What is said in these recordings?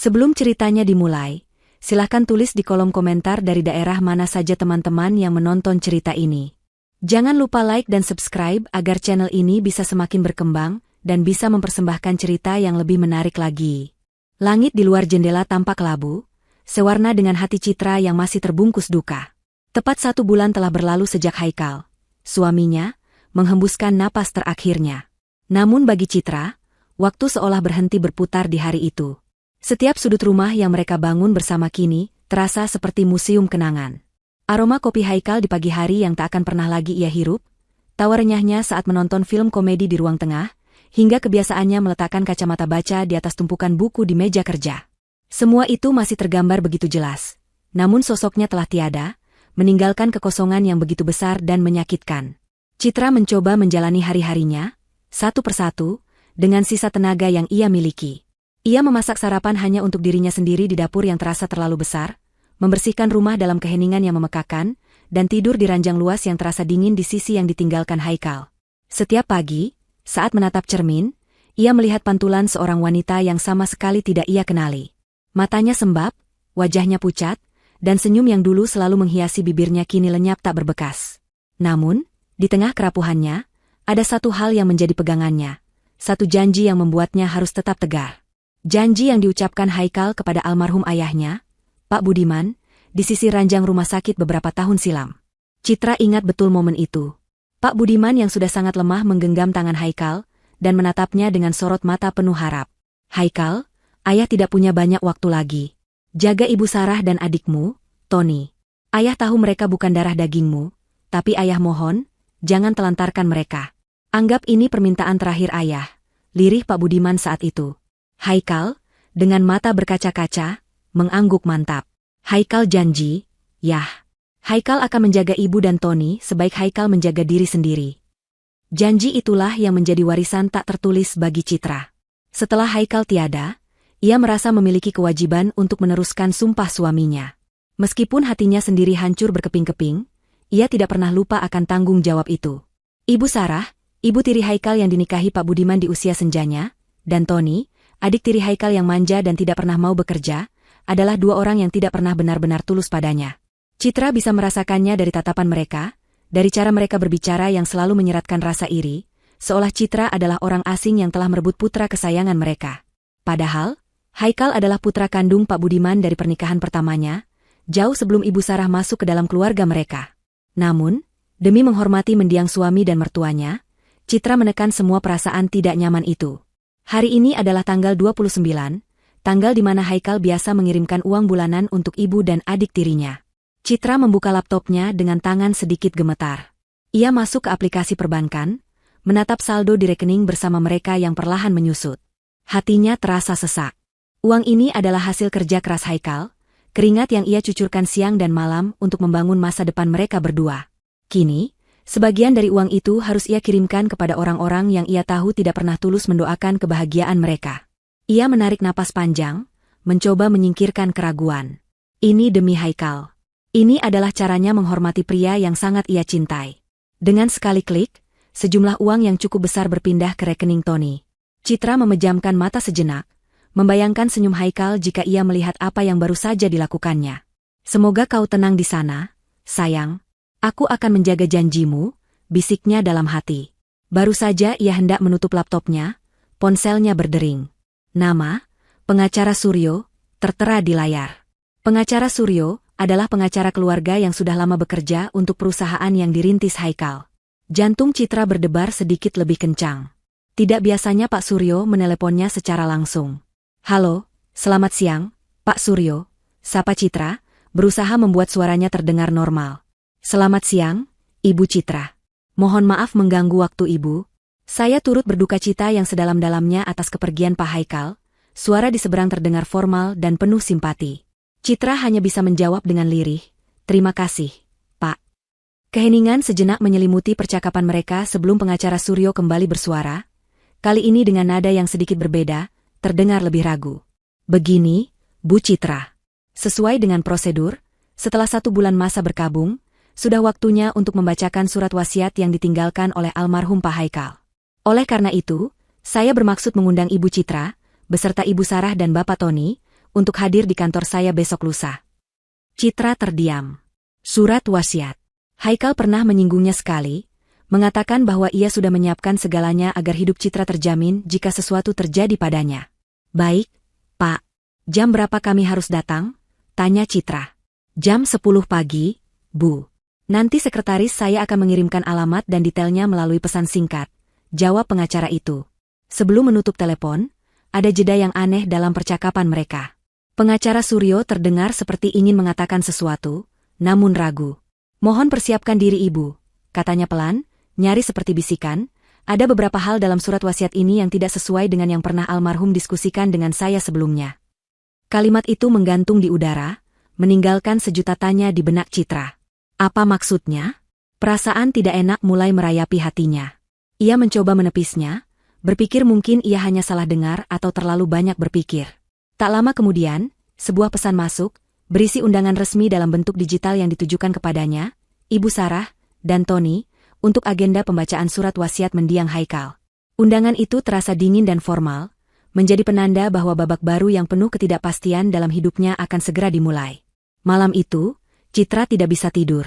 Sebelum ceritanya dimulai, silahkan tulis di kolom komentar dari daerah mana saja teman-teman yang menonton cerita ini. Jangan lupa like dan subscribe agar channel ini bisa semakin berkembang dan bisa mempersembahkan cerita yang lebih menarik lagi. Langit di luar jendela tampak kelabu, sewarna dengan hati Citra yang masih terbungkus duka. Tepat 1 bulan telah berlalu sejak Haikal, suaminya, menghembuskan napas terakhirnya. Namun bagi Citra, waktu seolah berhenti berputar di hari itu. Setiap sudut rumah yang mereka bangun bersama kini, terasa seperti museum kenangan. Aroma kopi Haikal di pagi hari yang tak akan pernah lagi ia hirup, tawa renyahnya saat menonton film komedi di ruang tengah, hingga kebiasaannya meletakkan kacamata baca di atas tumpukan buku di meja kerja. Semua itu masih tergambar begitu jelas. Namun sosoknya telah tiada, meninggalkan kekosongan yang begitu besar dan menyakitkan. Citra mencoba menjalani hari-harinya, satu persatu, dengan sisa tenaga yang ia miliki. Ia memasak sarapan hanya untuk dirinya sendiri di dapur yang terasa terlalu besar, membersihkan rumah dalam keheningan yang memekakan, dan tidur di ranjang luas yang terasa dingin di sisi yang ditinggalkan Haikal. Setiap pagi, saat menatap cermin, ia melihat pantulan seorang wanita yang sama sekali tidak ia kenali. Matanya sembab, wajahnya pucat, dan senyum yang dulu selalu menghiasi bibirnya kini lenyap tak berbekas. Namun, di tengah kerapuhannya, ada satu hal yang menjadi pegangannya, satu janji yang membuatnya harus tetap tegar. Janji yang diucapkan Haikal kepada almarhum ayahnya, Pak Budiman, di sisi ranjang rumah sakit beberapa tahun silam. Citra ingat betul momen itu. Pak Budiman yang sudah sangat lemah menggenggam tangan Haikal, dan menatapnya dengan sorot mata penuh harap. Haikal, ayah tidak punya banyak waktu lagi. Jaga ibu Sarah dan adikmu, Tony. Ayah tahu mereka bukan darah dagingmu, tapi ayah mohon, jangan telantarkan mereka. Anggap ini permintaan terakhir ayah, lirih Pak Budiman saat itu. Haikal, dengan mata berkaca-kaca, mengangguk mantap. Haikal janji, yah. Haikal akan menjaga ibu dan Tony sebaik Haikal menjaga diri sendiri. Janji itulah yang menjadi warisan tak tertulis bagi Citra. Setelah Haikal tiada, ia merasa memiliki kewajiban untuk meneruskan sumpah suaminya. Meskipun hatinya sendiri hancur berkeping-keping, ia tidak pernah lupa akan tanggung jawab itu. Ibu Sarah, ibu tiri Haikal yang dinikahi Pak Budiman di usia senjanya, dan Tony, adik tiri Haikal yang manja dan tidak pernah mau bekerja, adalah dua orang yang tidak pernah benar-benar tulus padanya. Citra bisa merasakannya dari tatapan mereka, dari cara mereka berbicara yang selalu menyeratkan rasa iri, seolah Citra adalah orang asing yang telah merebut putra kesayangan mereka. Padahal, Haikal adalah putra kandung Pak Budiman dari pernikahan pertamanya, jauh sebelum Ibu Sarah masuk ke dalam keluarga mereka. Namun, demi menghormati mendiang suami dan mertuanya, Citra menekan semua perasaan tidak nyaman itu. Hari ini adalah tanggal 29, tanggal di mana Haikal biasa mengirimkan uang bulanan untuk ibu dan adik tirinya. Citra membuka laptopnya dengan tangan sedikit gemetar. Ia masuk ke aplikasi perbankan, menatap saldo di rekening bersama mereka yang perlahan menyusut. Hatinya terasa sesak. Uang ini adalah hasil kerja keras Haikal, keringat yang ia cucurkan siang dan malam untuk membangun masa depan mereka berdua. Kini, sebagian dari uang itu harus ia kirimkan kepada orang-orang yang ia tahu tidak pernah tulus mendoakan kebahagiaan mereka. Ia menarik napas panjang, mencoba menyingkirkan keraguan. Ini demi Haikal. Ini adalah caranya menghormati pria yang sangat ia cintai. Dengan sekali klik, sejumlah uang yang cukup besar berpindah ke rekening Tony. Citra memejamkan mata sejenak, membayangkan senyum Haikal jika ia melihat apa yang baru saja dilakukannya. Semoga kau tenang di sana, sayang. Aku akan menjaga janjimu, bisiknya dalam hati. Baru saja ia hendak menutup laptopnya, ponselnya berdering. Nama, pengacara Suryo, tertera di layar. Pengacara Suryo adalah pengacara keluarga yang sudah lama bekerja untuk perusahaan yang dirintis Haikal. Jantung Citra berdebar sedikit lebih kencang. Tidak biasanya Pak Suryo meneleponnya secara langsung. Halo, selamat siang, Pak Suryo, sapa Citra, berusaha membuat suaranya terdengar normal. Selamat siang, Ibu Citra. Mohon maaf mengganggu waktu Ibu. Saya turut berduka cita yang sedalam-dalamnya atas kepergian Pak Haikal. Suara di seberang terdengar formal dan penuh simpati. Citra hanya bisa menjawab dengan lirih. Terima kasih, Pak. Keheningan sejenak menyelimuti percakapan mereka sebelum pengacara Suryo kembali bersuara. Kali ini dengan nada yang sedikit berbeda, terdengar lebih ragu. Begini, Bu Citra. Sesuai dengan prosedur, setelah 1 bulan masa berkabung, sudah waktunya untuk membacakan surat wasiat yang ditinggalkan oleh almarhum Pak Haikal. Oleh karena itu, saya bermaksud mengundang Ibu Citra, beserta Ibu Sarah dan Bapak Tony, untuk hadir di kantor saya besok lusa. Citra terdiam. Surat wasiat. Haikal pernah menyinggungnya sekali, mengatakan bahwa ia sudah menyiapkan segalanya agar hidup Citra terjamin jika sesuatu terjadi padanya. Baik, Pak. Jam berapa kami harus datang? Tanya Citra. Jam 10 pagi, Bu. Nanti sekretaris saya akan mengirimkan alamat dan detailnya melalui pesan singkat, jawab pengacara itu. Sebelum menutup telepon, ada jeda yang aneh dalam percakapan mereka. Pengacara Suryo terdengar seperti ingin mengatakan sesuatu, namun ragu. Mohon persiapkan diri Ibu, katanya pelan, nyaris seperti bisikan. Ada beberapa hal dalam surat wasiat ini yang tidak sesuai dengan yang pernah almarhum diskusikan dengan saya sebelumnya. Kalimat itu menggantung di udara, meninggalkan sejuta tanya di benak Citra. Apa maksudnya? Perasaan tidak enak mulai merayapi hatinya. Ia mencoba menepisnya, berpikir mungkin ia hanya salah dengar atau terlalu banyak berpikir. Tak lama kemudian, sebuah pesan masuk, berisi undangan resmi dalam bentuk digital yang ditujukan kepadanya, Ibu Sarah, dan Tony, untuk agenda pembacaan surat wasiat mendiang Haikal. Undangan itu terasa dingin dan formal, menjadi penanda bahwa babak baru yang penuh ketidakpastian dalam hidupnya akan segera dimulai. Malam itu, Citra tidak bisa tidur.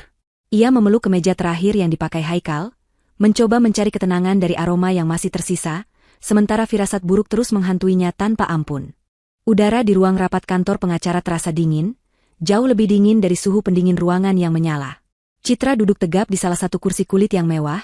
Ia memeluk kemeja terakhir yang dipakai Haikal, mencoba mencari ketenangan dari aroma yang masih tersisa, sementara firasat buruk terus menghantuinya tanpa ampun. Udara di ruang rapat kantor pengacara terasa dingin, jauh lebih dingin dari suhu pendingin ruangan yang menyala. Citra duduk tegap di salah satu kursi kulit yang mewah,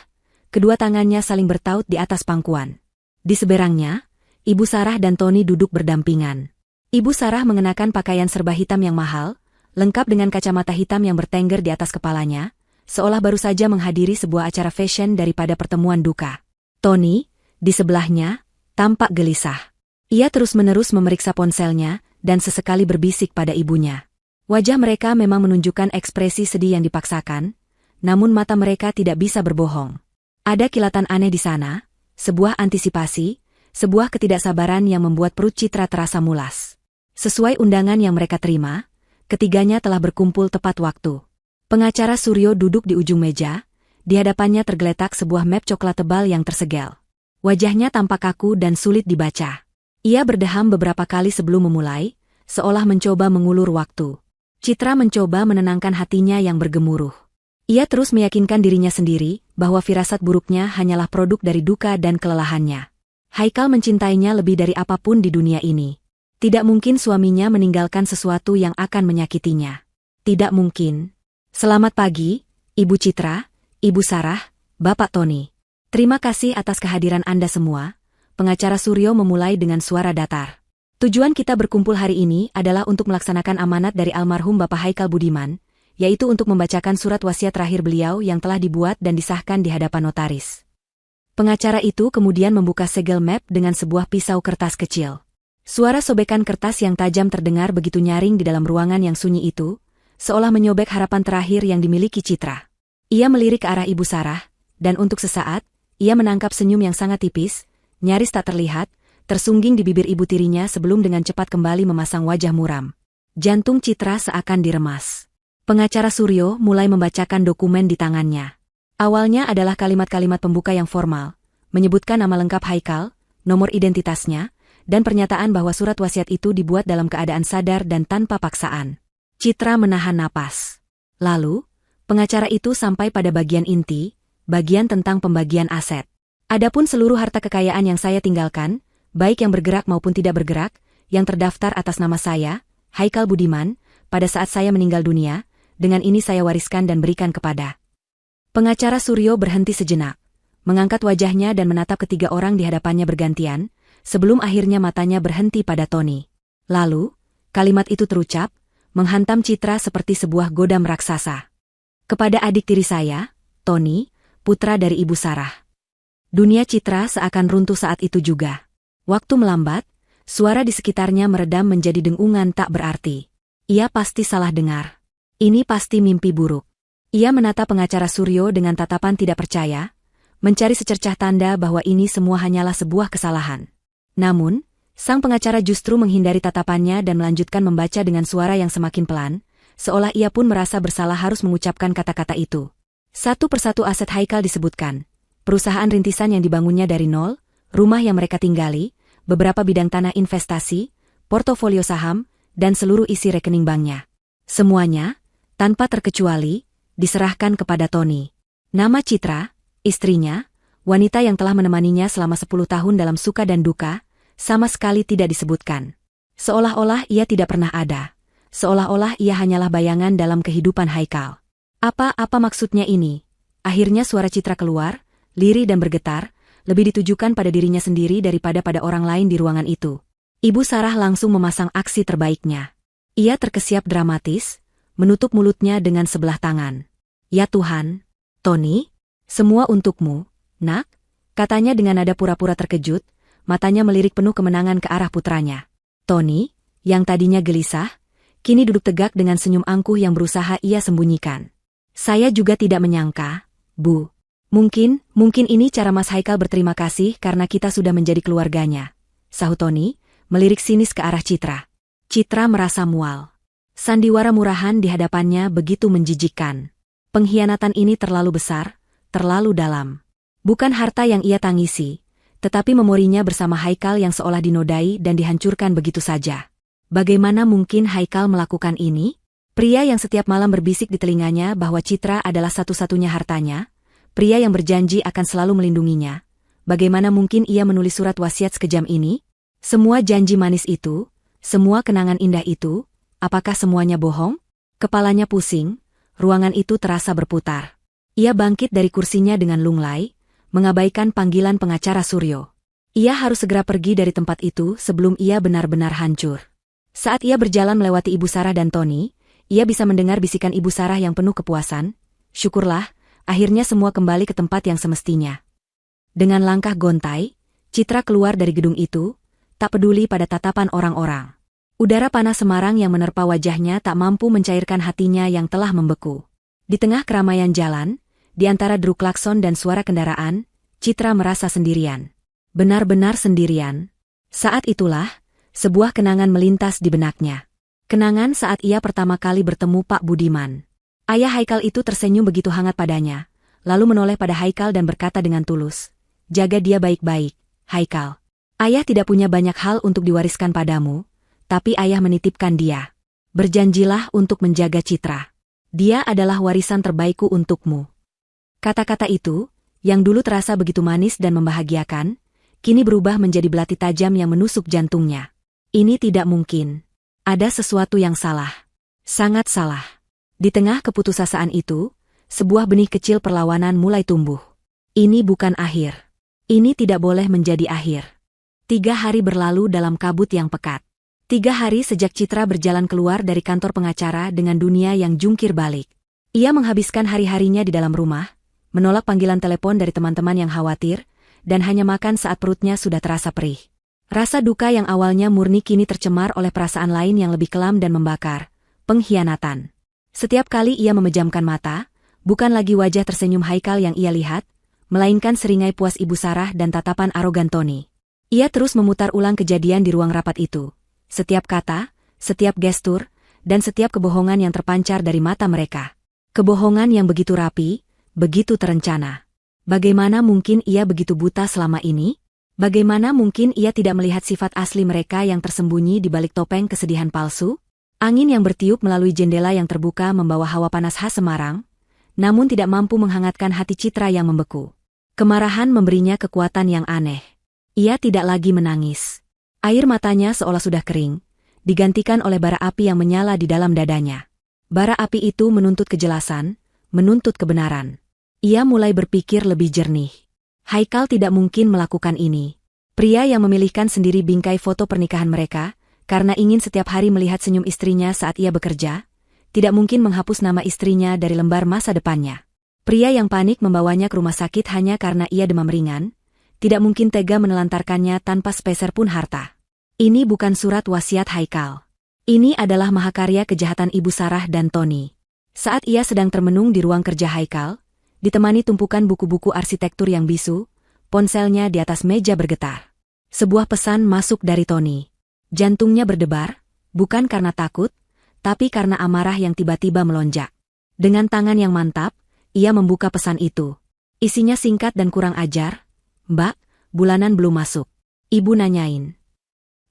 kedua tangannya saling bertaut di atas pangkuan. Di seberangnya, Ibu Sarah dan Tony duduk berdampingan. Ibu Sarah mengenakan pakaian serba hitam yang mahal, lengkap dengan kacamata hitam yang bertengger di atas kepalanya, seolah baru saja menghadiri sebuah acara fashion daripada pertemuan duka. Tony, di sebelahnya, tampak gelisah. Ia terus-menerus memeriksa ponselnya, dan sesekali berbisik pada ibunya. Wajah mereka memang menunjukkan ekspresi sedih yang dipaksakan, namun mata mereka tidak bisa berbohong. Ada kilatan aneh di sana, sebuah antisipasi, sebuah ketidaksabaran yang membuat perut Citra terasa mulas. Sesuai undangan yang mereka terima, ketiganya telah berkumpul tepat waktu. Pengacara Suryo duduk di ujung meja, di hadapannya tergeletak sebuah map coklat tebal yang tersegel. Wajahnya tampak kaku dan sulit dibaca. Ia berdeham beberapa kali sebelum memulai, seolah mencoba mengulur waktu. Citra mencoba menenangkan hatinya yang bergemuruh. Ia terus meyakinkan dirinya sendiri bahwa firasat buruknya hanyalah produk dari duka dan kelelahannya. Haikal mencintainya lebih dari apapun di dunia ini. Tidak mungkin suaminya meninggalkan sesuatu yang akan menyakitinya. Tidak mungkin. Selamat pagi, Ibu Citra, Ibu Sarah, Bapak Tony. Terima kasih atas kehadiran Anda semua. Pengacara Suryo memulai dengan suara datar. Tujuan kita berkumpul hari ini adalah untuk melaksanakan amanat dari almarhum Bapak Haikal Budiman, yaitu untuk membacakan surat wasiat terakhir beliau yang telah dibuat dan disahkan di hadapan notaris. Pengacara itu kemudian membuka segel map dengan sebuah pisau kertas kecil. Suara sobekan kertas yang tajam terdengar begitu nyaring di dalam ruangan yang sunyi itu, seolah menyobek harapan terakhir yang dimiliki Citra. Ia melirik ke arah Ibu Sarah, dan untuk sesaat, ia menangkap senyum yang sangat tipis, nyaris tak terlihat, tersungging di bibir ibu tirinya sebelum dengan cepat kembali memasang wajah muram. Jantung Citra seakan diremas. Pengacara Suryo mulai membacakan dokumen di tangannya. Awalnya adalah kalimat-kalimat pembuka yang formal, menyebutkan nama lengkap Haikal, nomor identitasnya, dan pernyataan bahwa surat wasiat itu dibuat dalam keadaan sadar dan tanpa paksaan. Citra menahan napas. Lalu, pengacara itu sampai pada bagian inti, bagian tentang pembagian aset. Adapun seluruh harta kekayaan yang saya tinggalkan, baik yang bergerak maupun tidak bergerak, yang terdaftar atas nama saya, Haikal Budiman, pada saat saya meninggal dunia, dengan ini saya wariskan dan berikan kepada. Pengacara Suryo berhenti sejenak, mengangkat wajahnya dan menatap ketiga orang di hadapannya bergantian, sebelum akhirnya matanya berhenti pada Tony. Lalu, kalimat itu terucap, menghantam Citra seperti sebuah godam raksasa. Kepada adik tiri saya, Tony, putra dari Ibu Sarah. Dunia Citra seakan runtuh saat itu juga. Waktu melambat, suara di sekitarnya meredam menjadi dengungan tak berarti. Ia pasti salah dengar. Ini pasti mimpi buruk. Ia menatap pengacara Suryo dengan tatapan tidak percaya, mencari secercah tanda bahwa ini semua hanyalah sebuah kesalahan. Namun, sang pengacara justru menghindari tatapannya dan melanjutkan membaca dengan suara yang semakin pelan, seolah ia pun merasa bersalah harus mengucapkan kata-kata itu. Satu persatu aset Haikal disebutkan. Perusahaan rintisan yang dibangunnya dari nol, rumah yang mereka tinggali, beberapa bidang tanah investasi, portofolio saham, dan seluruh isi rekening banknya. Semuanya, tanpa terkecuali, diserahkan kepada Tony. Nama Citra, istrinya, wanita yang telah menemaninya selama 10 tahun dalam suka dan duka, sama sekali tidak disebutkan. Seolah-olah ia tidak pernah ada. Seolah-olah ia hanyalah bayangan dalam kehidupan Haikal. Apa maksudnya ini? Akhirnya suara Citra keluar, lirih dan bergetar, lebih ditujukan pada dirinya sendiri daripada pada orang lain di ruangan itu. Ibu Sarah langsung memasang aksi terbaiknya. Ia terkesiap dramatis, menutup mulutnya dengan sebelah tangan. "Ya Tuhan, Tony, semua untukmu, nak," katanya dengan nada pura-pura terkejut, matanya melirik penuh kemenangan ke arah putranya. Tony, yang tadinya gelisah, kini duduk tegak dengan senyum angkuh yang berusaha ia sembunyikan. "Saya juga tidak menyangka, Bu. Mungkin ini cara Mas Haikal berterima kasih karena kita sudah menjadi keluarganya," sahut Tony, melirik sinis ke arah Citra. Citra merasa mual. Sandiwara murahan di hadapannya begitu menjijikkan. Pengkhianatan ini terlalu besar, terlalu dalam. Bukan harta yang ia tangisi, tetapi memorinya bersama Haikal yang seolah dinodai dan dihancurkan begitu saja. Bagaimana mungkin Haikal melakukan ini? Pria yang setiap malam berbisik di telinganya bahwa Citra adalah satu-satunya hartanya, pria yang berjanji akan selalu melindunginya. Bagaimana mungkin ia menulis surat wasiat sekejam ini? Semua janji manis itu, semua kenangan indah itu, apakah semuanya bohong? Kepalanya pusing, ruangan itu terasa berputar. Ia bangkit dari kursinya dengan lunglai, mengabaikan panggilan pengacara Suryo. Ia harus segera pergi dari tempat itu sebelum ia benar-benar hancur. Saat ia berjalan melewati Ibu Sarah dan Tony, ia bisa mendengar bisikan Ibu Sarah yang penuh kepuasan. "Syukurlah, akhirnya semua kembali ke tempat yang semestinya." Dengan langkah gontai, Citra keluar dari gedung itu, tak peduli pada tatapan orang-orang. Udara panas Semarang yang menerpa wajahnya tak mampu mencairkan hatinya yang telah membeku. Di tengah keramaian jalan, di antara deru klakson dan suara kendaraan, Citra merasa sendirian. Benar-benar sendirian. Saat itulah, sebuah kenangan melintas di benaknya. Kenangan saat ia pertama kali bertemu Pak Budiman. Ayah Haikal itu tersenyum begitu hangat padanya, lalu menoleh pada Haikal dan berkata dengan tulus, "Jaga dia baik-baik, Haikal. Ayah tidak punya banyak hal untuk diwariskan padamu, tapi ayah menitipkan dia. Berjanjilah untuk menjaga Citra. Dia adalah warisan terbaikku untukmu." Kata-kata itu, yang dulu terasa begitu manis dan membahagiakan, kini berubah menjadi belati tajam yang menusuk jantungnya. Ini tidak mungkin. Ada sesuatu yang salah. Sangat salah. Di tengah keputusasaan itu, sebuah benih kecil perlawanan mulai tumbuh. Ini bukan akhir. Ini tidak boleh menjadi akhir. 3 hari berlalu dalam kabut yang pekat. 3 hari sejak Citra berjalan keluar dari kantor pengacara dengan dunia yang jungkir balik. Ia menghabiskan hari-harinya di dalam rumah, menolak panggilan telepon dari teman-teman yang khawatir, dan hanya makan saat perutnya sudah terasa perih. Rasa duka yang awalnya murni kini tercemar oleh perasaan lain yang lebih kelam dan membakar, pengkhianatan. Setiap kali ia memejamkan mata, bukan lagi wajah tersenyum Haikal yang ia lihat, melainkan seringai puas Ibu Sarah dan tatapan arogan Tony. Ia terus memutar ulang kejadian di ruang rapat itu. Setiap kata, setiap gestur, dan setiap kebohongan yang terpancar dari mata mereka. Kebohongan yang begitu rapi, begitu terencana. Bagaimana mungkin ia begitu buta selama ini? Bagaimana mungkin ia tidak melihat sifat asli mereka yang tersembunyi di balik topeng kesedihan palsu? Angin yang bertiup melalui jendela yang terbuka membawa hawa panas khas Semarang, namun tidak mampu menghangatkan hati Citra yang membeku. Kemarahan memberinya kekuatan yang aneh. Ia tidak lagi menangis. Air matanya seolah sudah kering, digantikan oleh bara api yang menyala di dalam dadanya. Bara api itu menuntut kejelasan, menuntut kebenaran. Ia mulai berpikir lebih jernih. Haikal tidak mungkin melakukan ini. Pria yang memilihkan sendiri bingkai foto pernikahan mereka, karena ingin setiap hari melihat senyum istrinya saat ia bekerja, tidak mungkin menghapus nama istrinya dari lembar masa depannya. Pria yang panik membawanya ke rumah sakit hanya karena ia demam ringan, tidak mungkin tega menelantarkannya tanpa sepeser pun harta. Ini bukan surat wasiat Haikal. Ini adalah mahakarya kejahatan Ibu Sarah dan Tony. Saat ia sedang termenung di ruang kerja Haikal, ditemani tumpukan buku-buku arsitektur yang bisu, ponselnya di atas meja bergetar. Sebuah pesan masuk dari Tony. Jantungnya berdebar, bukan karena takut, tapi karena amarah yang tiba-tiba melonjak. Dengan tangan yang mantap, ia membuka pesan itu. Isinya singkat dan kurang ajar. "Mbak, bulanan belum masuk." Ibu nanyain.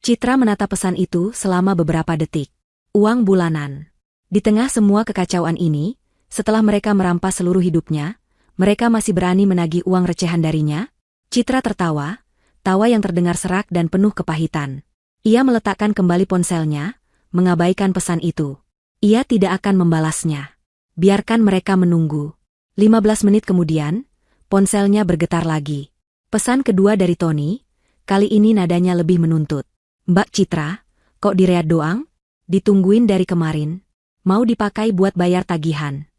Citra menatap pesan itu selama beberapa detik. Uang bulanan. Di tengah semua kekacauan ini, setelah mereka merampas seluruh hidupnya, mereka masih berani menagih uang recehan darinya? Citra tertawa, tawa yang terdengar serak dan penuh kepahitan. Ia meletakkan kembali ponselnya, mengabaikan pesan itu. Ia tidak akan membalasnya. Biarkan mereka menunggu. 15 menit kemudian, ponselnya bergetar lagi. Pesan kedua dari Tony, kali ini nadanya lebih menuntut. Mbak Citra, kok diread doang? Ditungguin dari kemarin. Mau dipakai buat bayar tagihan.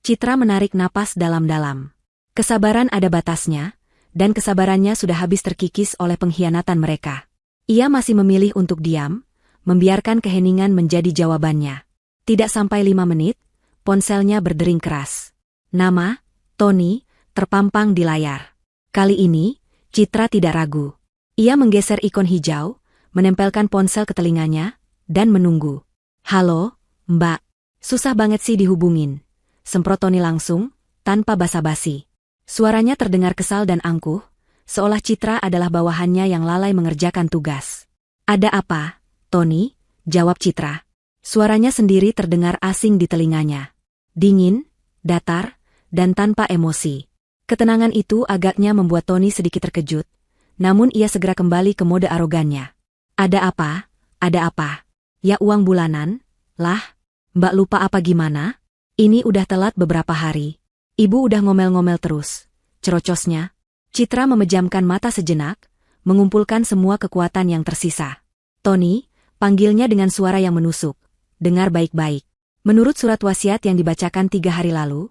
Citra menarik napas dalam-dalam. Kesabaran ada batasnya, dan kesabarannya sudah habis terkikis oleh pengkhianatan mereka. Ia masih memilih untuk diam, membiarkan keheningan menjadi jawabannya. Tidak sampai 5 menit, ponselnya berdering keras. Nama, Tony, terpampang di layar. Kali ini, Citra tidak ragu. Ia menggeser ikon hijau, menempelkan ponsel ke telinganya, dan menunggu. Halo, Mbak. Susah banget sih dihubungin. Semprot Tony langsung, tanpa basa-basi. Suaranya terdengar kesal dan angkuh, seolah Citra adalah bawahannya yang lalai mengerjakan tugas. Ada apa, Tony? Jawab Citra. Suaranya sendiri terdengar asing di telinganya. Dingin, datar, dan tanpa emosi. Ketenangan itu agaknya membuat Tony sedikit terkejut, namun ia segera kembali ke mode arogannya. Ada apa? Ada apa? Ya uang bulanan? Lah, Mbak lupa apa gimana? Ini udah telat beberapa hari. Ibu udah ngomel-ngomel terus. Cerocosnya. Citra memejamkan mata sejenak, mengumpulkan semua kekuatan yang tersisa. Tony, panggilnya dengan suara yang menusuk. Dengar baik-baik. Menurut surat wasiat yang dibacakan 3 hari lalu,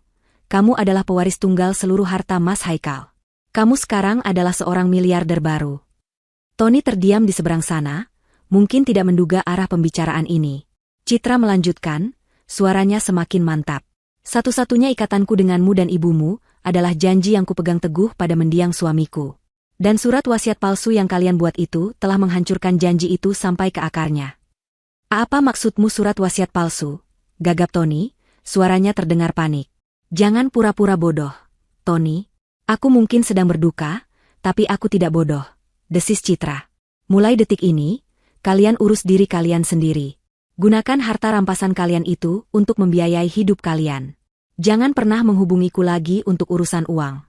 kamu adalah pewaris tunggal seluruh harta Mas Haikal. Kamu sekarang adalah seorang miliarder baru. Tony terdiam di seberang sana, mungkin tidak menduga arah pembicaraan ini. Citra melanjutkan, suaranya semakin mantap. Satu-satunya ikatanku denganmu dan ibumu adalah janji yang kupegang teguh pada mendiang suamiku. Dan surat wasiat palsu yang kalian buat itu telah menghancurkan janji itu sampai ke akarnya. Apa maksudmu surat wasiat palsu? Gagap Tony, suaranya terdengar panik. Jangan pura-pura bodoh, Tony. Aku mungkin sedang berduka, tapi aku tidak bodoh. Desis Citra. Mulai detik ini, kalian urus diri kalian sendiri. Gunakan harta rampasan kalian itu untuk membiayai hidup kalian. Jangan pernah menghubungiku lagi untuk urusan uang.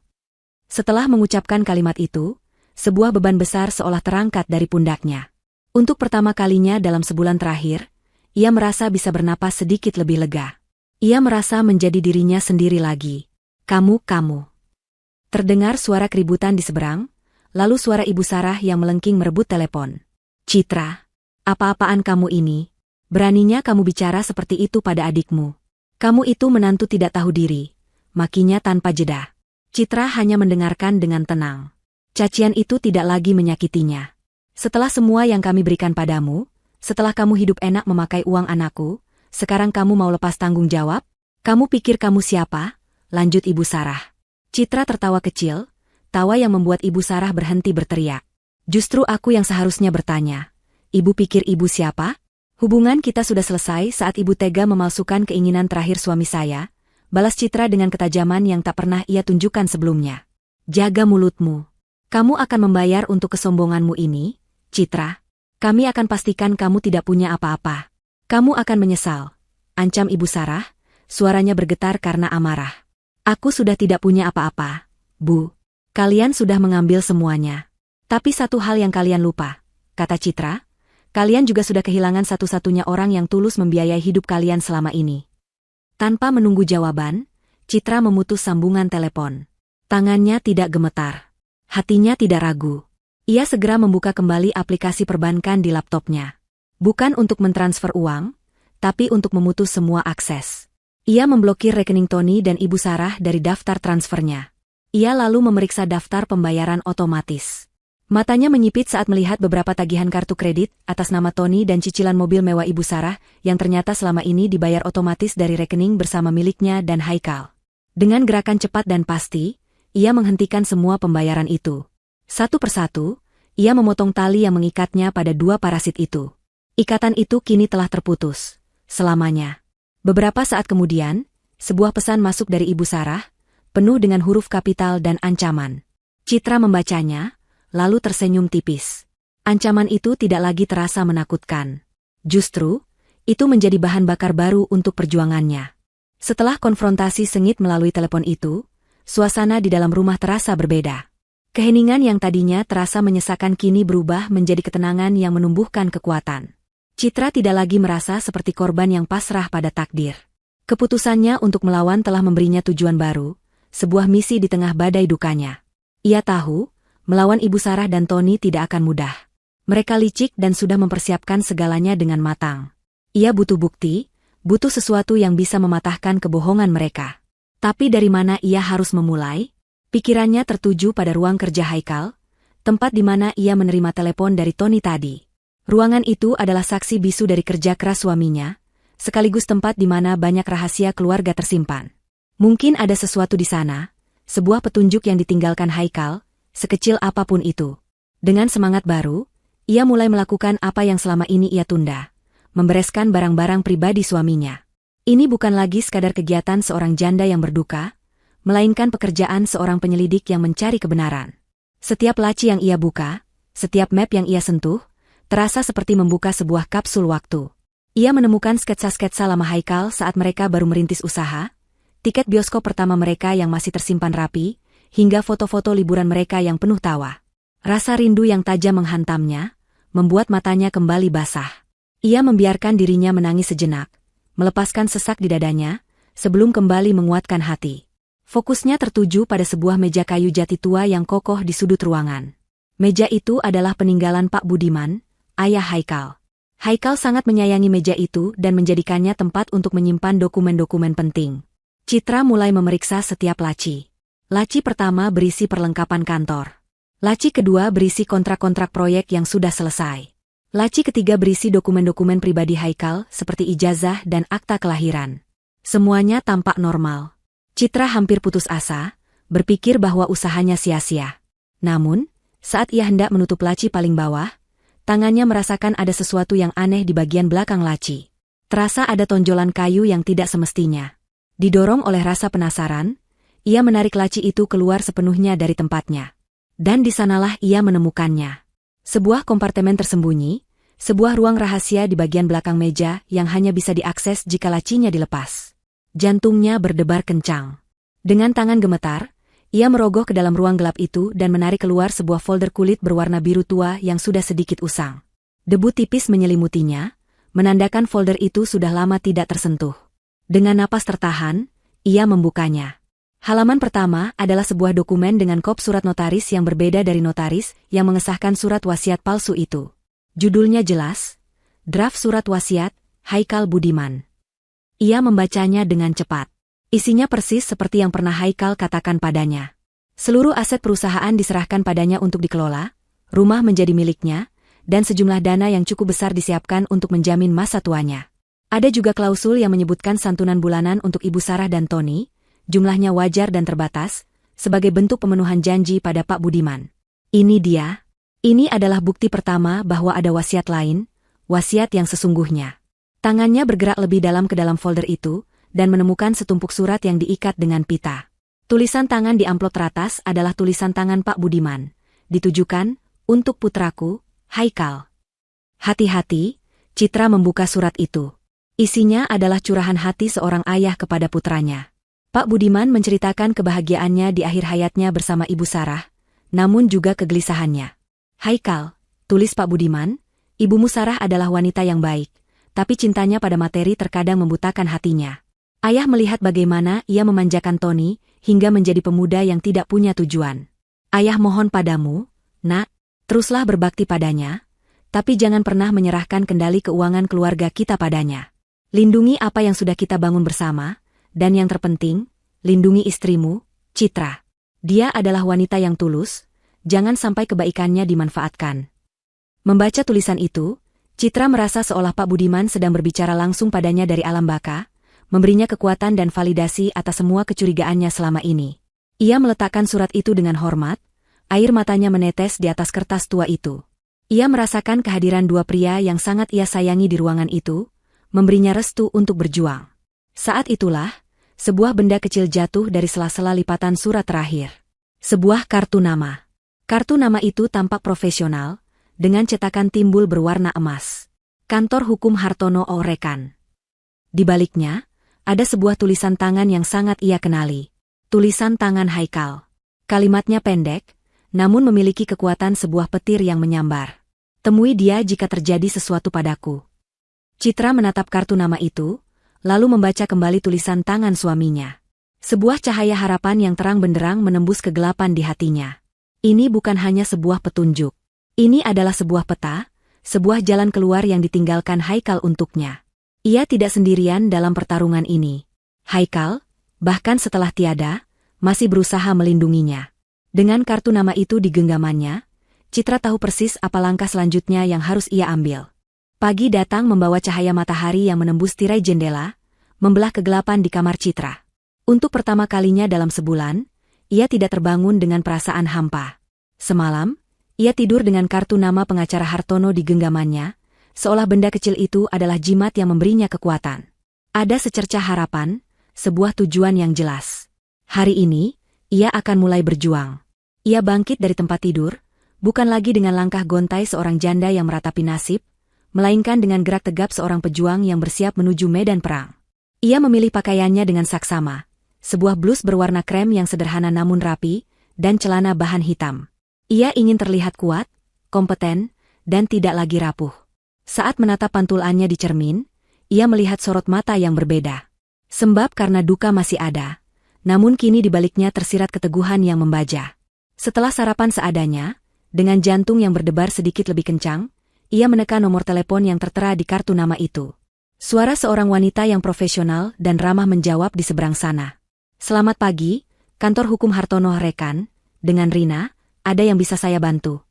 Setelah mengucapkan kalimat itu, sebuah beban besar seolah terangkat dari pundaknya. Untuk pertama kalinya dalam sebulan terakhir, ia merasa bisa bernapas sedikit lebih lega. Ia merasa menjadi dirinya sendiri lagi. Kamu. Terdengar suara keributan di seberang, lalu suara Ibu Sarah yang melengking merebut telepon. Citra, apa-apaan kamu ini? Beraninya kamu bicara seperti itu pada adikmu. Kamu itu menantu tidak tahu diri. Makinya tanpa jeda. Citra hanya mendengarkan dengan tenang. Cacian itu tidak lagi menyakitinya. Setelah semua yang kami berikan padamu, setelah kamu hidup enak memakai uang anakku, sekarang kamu mau lepas tanggung jawab? Kamu pikir kamu siapa? Lanjut Ibu Sarah. Citra tertawa kecil, tawa yang membuat Ibu Sarah berhenti berteriak. Justru aku yang seharusnya bertanya. Ibu pikir ibu siapa? Hubungan kita sudah selesai saat ibu tega memalsukan keinginan terakhir suami saya, balas Citra dengan ketajaman yang tak pernah ia tunjukkan sebelumnya. Jaga mulutmu. Kamu akan membayar untuk kesombonganmu ini, Citra. Kami akan pastikan kamu tidak punya apa-apa. Kamu akan menyesal. Ancam Ibu Sarah, suaranya bergetar karena amarah. Aku sudah tidak punya apa-apa, Bu. Kalian sudah mengambil semuanya. Tapi satu hal yang kalian lupa, kata Citra. Kalian juga sudah kehilangan satu-satunya orang yang tulus membiayai hidup kalian selama ini. Tanpa menunggu jawaban, Citra memutus sambungan telepon. Tangannya tidak gemetar. Hatinya tidak ragu. Ia segera membuka kembali aplikasi perbankan di laptopnya. Bukan untuk mentransfer uang, tapi untuk memutus semua akses. Ia memblokir rekening Tony dan Ibu Sarah dari daftar transfernya. Ia lalu memeriksa daftar pembayaran otomatis. Matanya menyipit saat melihat beberapa tagihan kartu kredit atas nama Tony dan cicilan mobil mewah Ibu Sarah yang ternyata selama ini dibayar otomatis dari rekening bersama miliknya dan Haikal. Dengan gerakan cepat dan pasti, ia menghentikan semua pembayaran itu. Satu persatu, ia memotong tali yang mengikatnya pada dua parasit itu. Ikatan itu kini telah terputus. Selamanya. Beberapa saat kemudian, sebuah pesan masuk dari Ibu Sarah, penuh dengan huruf kapital dan ancaman. Citra membacanya, lalu tersenyum tipis. Ancaman itu tidak lagi terasa menakutkan. Justru, itu menjadi bahan bakar baru untuk perjuangannya. Setelah konfrontasi sengit melalui telepon itu, suasana di dalam rumah terasa berbeda. Keheningan yang tadinya terasa menyesakan kini berubah menjadi ketenangan yang menumbuhkan kekuatan. Citra tidak lagi merasa seperti korban yang pasrah pada takdir. Keputusannya untuk melawan telah memberinya tujuan baru, sebuah misi di tengah badai dukanya. Ia tahu, melawan Ibu Sarah dan Tony tidak akan mudah. Mereka licik dan sudah mempersiapkan segalanya dengan matang. Ia butuh bukti, butuh sesuatu yang bisa mematahkan kebohongan mereka. Tapi dari mana ia harus memulai? Pikirannya tertuju pada ruang kerja Haikal, tempat di mana ia menerima telepon dari Tony tadi. Ruangan itu adalah saksi bisu dari kerja keras suaminya, sekaligus tempat di mana banyak rahasia keluarga tersimpan. Mungkin ada sesuatu di sana, sebuah petunjuk yang ditinggalkan Haikal, sekecil apapun itu. Dengan semangat baru, ia mulai melakukan apa yang selama ini ia tunda, membereskan barang-barang pribadi suaminya. Ini bukan lagi sekadar kegiatan seorang janda yang berduka, melainkan pekerjaan seorang penyelidik yang mencari kebenaran. Setiap laci yang ia buka, setiap map yang ia sentuh, terasa seperti membuka sebuah kapsul waktu. Ia menemukan sketsa-sketsa lama Haikal saat mereka baru merintis usaha, tiket bioskop pertama mereka yang masih tersimpan rapi, hingga foto-foto liburan mereka yang penuh tawa. Rasa rindu yang tajam menghantamnya, membuat matanya kembali basah. Ia membiarkan dirinya menangis sejenak, melepaskan sesak di dadanya, sebelum kembali menguatkan hati. Fokusnya tertuju pada sebuah meja kayu jati tua yang kokoh di sudut ruangan. Meja itu adalah peninggalan Pak Budiman, ayah Haikal. Haikal sangat menyayangi meja itu dan menjadikannya tempat untuk menyimpan dokumen-dokumen penting. Citra mulai memeriksa setiap laci. Laci pertama berisi perlengkapan kantor. Laci kedua berisi kontrak-kontrak proyek yang sudah selesai. Laci ketiga berisi dokumen-dokumen pribadi Haikal seperti ijazah dan akta kelahiran. Semuanya tampak normal. Citra hampir putus asa, berpikir bahwa usahanya sia-sia. Namun, saat ia hendak menutup laci paling bawah, tangannya merasakan ada sesuatu yang aneh di bagian belakang laci. Terasa ada tonjolan kayu yang tidak semestinya. Didorong oleh rasa penasaran, ia menarik laci itu keluar sepenuhnya dari tempatnya. Dan di sanalah ia menemukannya. Sebuah kompartemen tersembunyi, sebuah ruang rahasia di bagian belakang meja yang hanya bisa diakses jika lacinya dilepas. Jantungnya berdebar kencang. Dengan tangan gemetar, ia merogoh ke dalam ruang gelap itu dan menarik keluar sebuah folder kulit berwarna biru tua yang sudah sedikit usang. Debu tipis menyelimutinya, menandakan folder itu sudah lama tidak tersentuh. Dengan napas tertahan, ia membukanya. Halaman pertama adalah sebuah dokumen dengan kop surat notaris yang berbeda dari notaris yang mengesahkan surat wasiat palsu itu. Judulnya jelas, Draft Surat Wasiat, Haikal Budiman. Ia membacanya dengan cepat. Isinya persis seperti yang pernah Haikal katakan padanya. Seluruh aset perusahaan diserahkan padanya untuk dikelola, rumah menjadi miliknya, dan sejumlah dana yang cukup besar disiapkan untuk menjamin masa tuanya. Ada juga klausul yang menyebutkan santunan bulanan untuk Ibu Sarah dan Tony, jumlahnya wajar dan terbatas, sebagai bentuk pemenuhan janji pada Pak Budiman. Ini dia. Ini adalah bukti pertama bahwa ada wasiat lain, wasiat yang sesungguhnya. Tangannya bergerak lebih dalam ke dalam folder itu, dan menemukan setumpuk surat yang diikat dengan pita. Tulisan tangan di amplop teratas adalah tulisan tangan Pak Budiman. Ditujukan, untuk putraku, Haikal. Hati-hati, Citra membuka surat itu. Isinya adalah curahan hati seorang ayah kepada putranya. Pak Budiman menceritakan kebahagiaannya di akhir hayatnya bersama Ibu Sarah, namun juga kegelisahannya. Haikal, tulis Pak Budiman, ibumu Sarah adalah wanita yang baik, tapi cintanya pada materi terkadang membutakan hatinya. Ayah melihat bagaimana ia memanjakan Tony, hingga menjadi pemuda yang tidak punya tujuan. Ayah mohon padamu, nak, teruslah berbakti padanya, tapi jangan pernah menyerahkan kendali keuangan keluarga kita padanya. Lindungi apa yang sudah kita bangun bersama, dan yang terpenting, lindungi istrimu, Citra. Dia adalah wanita yang tulus, jangan sampai kebaikannya dimanfaatkan. Membaca tulisan itu, Citra merasa seolah Pak Budiman sedang berbicara langsung padanya dari alam baka, memberinya kekuatan dan validasi atas semua kecurigaannya selama ini. Ia meletakkan surat itu dengan hormat, air matanya menetes di atas kertas tua itu. Ia merasakan kehadiran dua pria yang sangat ia sayangi di ruangan itu, memberinya restu untuk berjuang. Saat itulah, sebuah benda kecil jatuh dari sela-sela lipatan surat terakhir. Sebuah kartu nama. Kartu nama itu tampak profesional, dengan cetakan timbul berwarna emas. Kantor Hukum Hartono O. Rekan. Di baliknya, ada sebuah tulisan tangan yang sangat ia kenali. Tulisan tangan Haikal. Kalimatnya pendek, namun memiliki kekuatan sebuah petir yang menyambar. Temui dia jika terjadi sesuatu padaku. Citra menatap kartu nama itu, lalu membaca kembali tulisan tangan suaminya. Sebuah cahaya harapan yang terang benderang menembus kegelapan di hatinya. Ini bukan hanya sebuah petunjuk. Ini adalah sebuah peta, sebuah jalan keluar yang ditinggalkan Haikal untuknya. Ia tidak sendirian dalam pertarungan ini. Haikal, bahkan setelah tiada, masih berusaha melindunginya. Dengan kartu nama itu di genggamannya, Citra tahu persis apa langkah selanjutnya yang harus ia ambil. Pagi datang membawa cahaya matahari yang menembus tirai jendela, membelah kegelapan di kamar Citra. Untuk pertama kalinya dalam sebulan, ia tidak terbangun dengan perasaan hampa. Semalam, ia tidur dengan kartu nama pengacara Hartono di genggamannya, seolah benda kecil itu adalah jimat yang memberinya kekuatan. Ada secercah harapan, sebuah tujuan yang jelas. Hari ini, ia akan mulai berjuang. Ia bangkit dari tempat tidur, bukan lagi dengan langkah gontai seorang janda yang meratapi nasib, melainkan dengan gerak tegap seorang pejuang yang bersiap menuju medan perang. Ia memilih pakaiannya dengan saksama, sebuah blus berwarna krem yang sederhana namun rapi, dan celana bahan hitam. Ia ingin terlihat kuat, kompeten, dan tidak lagi rapuh. Saat menatap pantulannya di cermin, ia melihat sorot mata yang berbeda. Sebab karena duka masih ada, namun kini di baliknya tersirat keteguhan yang membaja. Setelah sarapan seadanya, dengan jantung yang berdebar sedikit lebih kencang, ia menekan nomor telepon yang tertera di kartu nama itu. Suara seorang wanita yang profesional dan ramah menjawab di seberang sana. Selamat pagi, kantor hukum Hartono Rekan, dengan Rina, ada yang bisa saya bantu?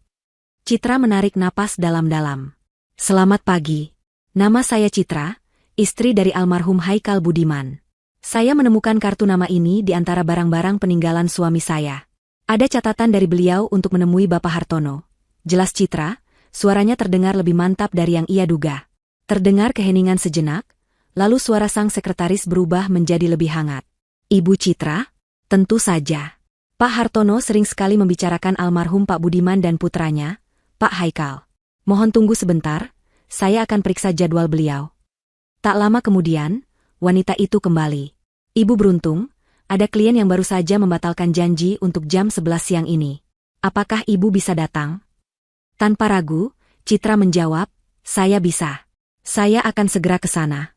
Citra menarik napas dalam-dalam. Selamat pagi. Nama saya Citra, istri dari almarhum Haikal Budiman. Saya menemukan kartu nama ini di antara barang-barang peninggalan suami saya. Ada catatan dari beliau untuk menemui Bapak Hartono. Jelas Citra, suaranya terdengar lebih mantap dari yang ia duga. Terdengar keheningan sejenak, lalu suara sang sekretaris berubah menjadi lebih hangat. Ibu Citra? Tentu saja. Pak Hartono sering sekali membicarakan almarhum Pak Budiman dan putranya, Pak Haikal. Mohon tunggu sebentar, saya akan periksa jadwal beliau. Tak lama kemudian, wanita itu kembali. Ibu beruntung, ada klien yang baru saja membatalkan janji untuk jam 11 siang ini. Apakah ibu bisa datang? Tanpa ragu, Citra menjawab, saya bisa. Saya akan segera ke sana.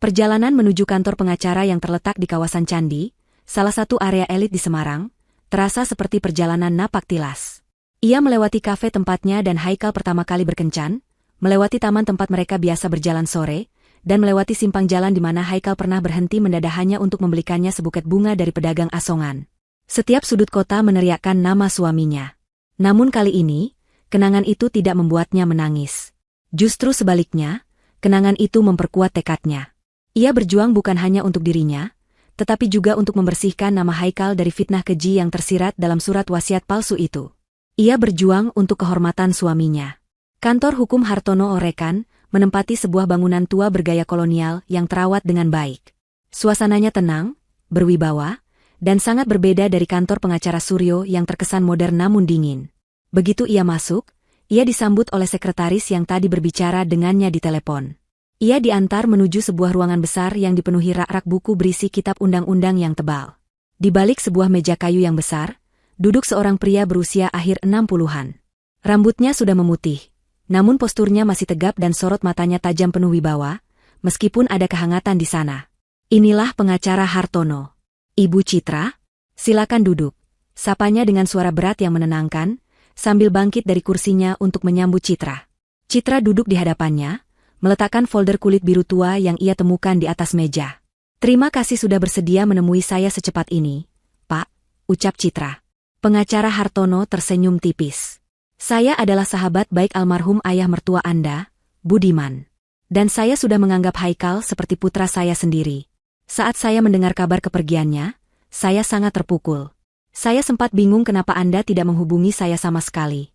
Perjalanan menuju kantor pengacara yang terletak di kawasan Candi, salah satu area elit di Semarang, terasa seperti perjalanan napak tilas. Ia melewati kafe tempatnya dan Haikal pertama kali berkencan, melewati taman tempat mereka biasa berjalan sore, dan melewati simpang jalan di mana Haikal pernah berhenti mendadak hanya untuk membelikannya sebuket bunga dari pedagang asongan. Setiap sudut kota meneriakkan nama suaminya. Namun kali ini, kenangan itu tidak membuatnya menangis. Justru sebaliknya, kenangan itu memperkuat tekadnya. Ia berjuang bukan hanya untuk dirinya, tetapi juga untuk membersihkan nama Haikal dari fitnah keji yang tersirat dalam surat wasiat palsu itu. Ia berjuang untuk kehormatan suaminya. Kantor Hukum Hartono Rekan menempati sebuah bangunan tua bergaya kolonial yang terawat dengan baik. Suasananya tenang, berwibawa, dan sangat berbeda dari kantor pengacara Suryo yang terkesan modern namun dingin. Begitu ia masuk, ia disambut oleh sekretaris yang tadi berbicara dengannya di telepon. Ia diantar menuju sebuah ruangan besar yang dipenuhi rak-rak buku berisi kitab undang-undang yang tebal. Di balik sebuah meja kayu yang besar, duduk seorang pria berusia akhir 60-an. Rambutnya sudah memutih, namun posturnya masih tegap dan sorot matanya tajam penuh wibawa, meskipun ada kehangatan di sana. Inilah pengacara Hartono. Ibu Citra, silakan duduk. Sapanya dengan suara berat yang menenangkan, sambil bangkit dari kursinya untuk menyambut Citra. Citra duduk di hadapannya, meletakkan folder kulit biru tua yang ia temukan di atas meja. Terima kasih sudah bersedia menemui saya secepat ini, Pak, ucap Citra. Pengacara Hartono tersenyum tipis. Saya adalah sahabat baik almarhum ayah mertua Anda, Budiman. Dan saya sudah menganggap Haikal seperti putra saya sendiri. Saat saya mendengar kabar kepergiannya, saya sangat terpukul. Saya sempat bingung kenapa Anda tidak menghubungi saya sama sekali.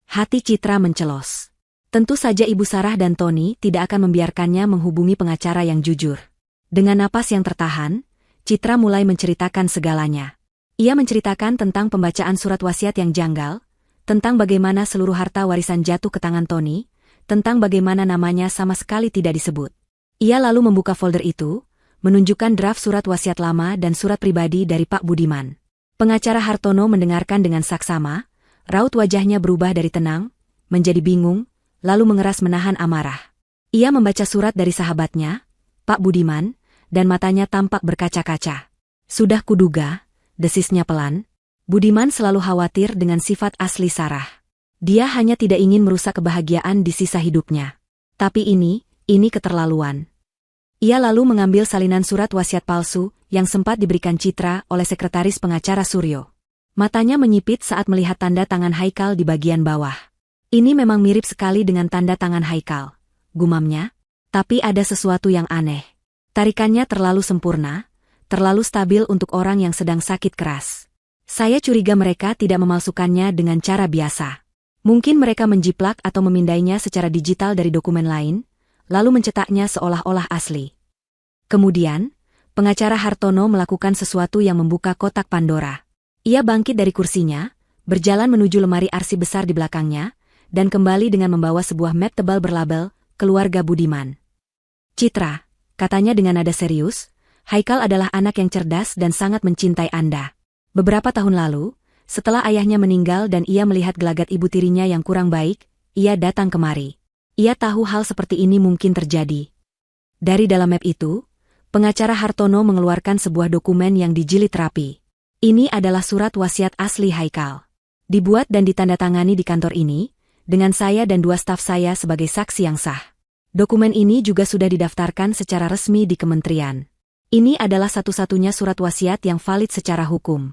Hati Citra mencelos. Tentu saja Ibu Sarah dan Tony tidak akan membiarkannya menghubungi pengacara yang jujur. Dengan napas yang tertahan, Citra mulai menceritakan segalanya. Ia menceritakan tentang pembacaan surat wasiat yang janggal, tentang bagaimana seluruh harta warisan jatuh ke tangan Tony, tentang bagaimana namanya sama sekali tidak disebut. Ia lalu membuka folder itu, menunjukkan draft surat wasiat lama dan surat pribadi dari Pak Budiman. Pengacara Hartono mendengarkan dengan saksama, raut wajahnya berubah dari tenang, menjadi bingung, lalu mengeras menahan amarah. Ia membaca surat dari sahabatnya, Pak Budiman, dan matanya tampak berkaca-kaca. Sudah kuduga, desisnya pelan. Budiman selalu khawatir dengan sifat asli Sarah. Dia hanya tidak ingin merusak kebahagiaan di sisa hidupnya. Tapi ini keterlaluan. Ia lalu mengambil salinan surat wasiat palsu yang sempat diberikan Citra oleh sekretaris pengacara Suryo. Matanya menyipit saat melihat tanda tangan Haikal di bagian bawah. Ini memang mirip sekali dengan tanda tangan Haikal, gumamnya. Tapi ada sesuatu yang aneh. Tarikannya terlalu sempurna, terlalu stabil untuk orang yang sedang sakit keras. Saya curiga mereka tidak memalsukannya dengan cara biasa. Mungkin mereka menjiplak atau memindainya secara digital dari dokumen lain, lalu mencetaknya seolah-olah asli. Kemudian, pengacara Hartono melakukan sesuatu yang membuka kotak Pandora. Ia bangkit dari kursinya, berjalan menuju lemari arsip besar di belakangnya, dan kembali dengan membawa sebuah map tebal berlabel, Keluarga Budiman. Citra, katanya dengan nada serius, Haikal adalah anak yang cerdas dan sangat mencintai Anda. Beberapa tahun lalu, setelah ayahnya meninggal dan ia melihat gelagat ibu tirinya yang kurang baik, ia datang kemari. Ia tahu hal seperti ini mungkin terjadi. Dari dalam map itu, pengacara Hartono mengeluarkan sebuah dokumen yang dijilid rapi. Ini adalah surat wasiat asli Haikal. Dibuat dan ditandatangani di kantor ini, dengan saya dan 2 staf saya sebagai saksi yang sah. Dokumen ini juga sudah didaftarkan secara resmi di kementerian. Ini adalah satu-satunya surat wasiat yang valid secara hukum.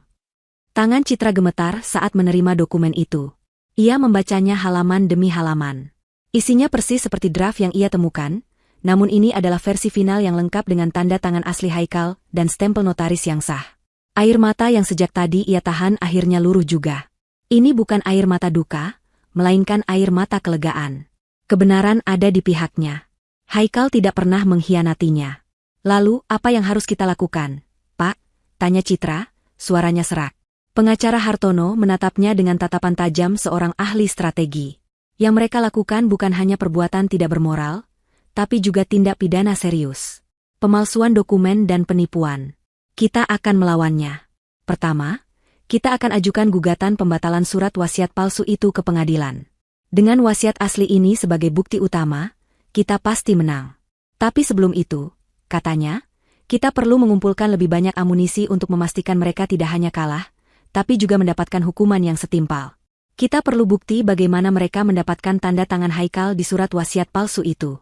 Tangan Citra gemetar saat menerima dokumen itu. Ia membacanya halaman demi halaman. Isinya persis seperti draft yang ia temukan, namun ini adalah versi final yang lengkap dengan tanda tangan asli Haikal dan stempel notaris yang sah. Air mata yang sejak tadi ia tahan akhirnya luruh juga. Ini bukan air mata duka, melainkan air mata kelegaan. Kebenaran ada di pihaknya. Haikal tidak pernah mengkhianatinya. Lalu, apa yang harus kita lakukan, Pak? Tanya Citra, suaranya serak. Pengacara Hartono menatapnya dengan tatapan tajam seorang ahli strategi. Yang mereka lakukan bukan hanya perbuatan tidak bermoral, tapi juga tindak pidana serius. Pemalsuan dokumen dan penipuan. Kita akan melawannya. Pertama, kita akan ajukan gugatan pembatalan surat wasiat palsu itu ke pengadilan. Dengan wasiat asli ini sebagai bukti utama, kita pasti menang. Tapi sebelum itu, katanya, kita perlu mengumpulkan lebih banyak amunisi untuk memastikan mereka tidak hanya kalah, tapi juga mendapatkan hukuman yang setimpal. Kita perlu bukti bagaimana mereka mendapatkan tanda tangan Haikal di surat wasiat palsu itu.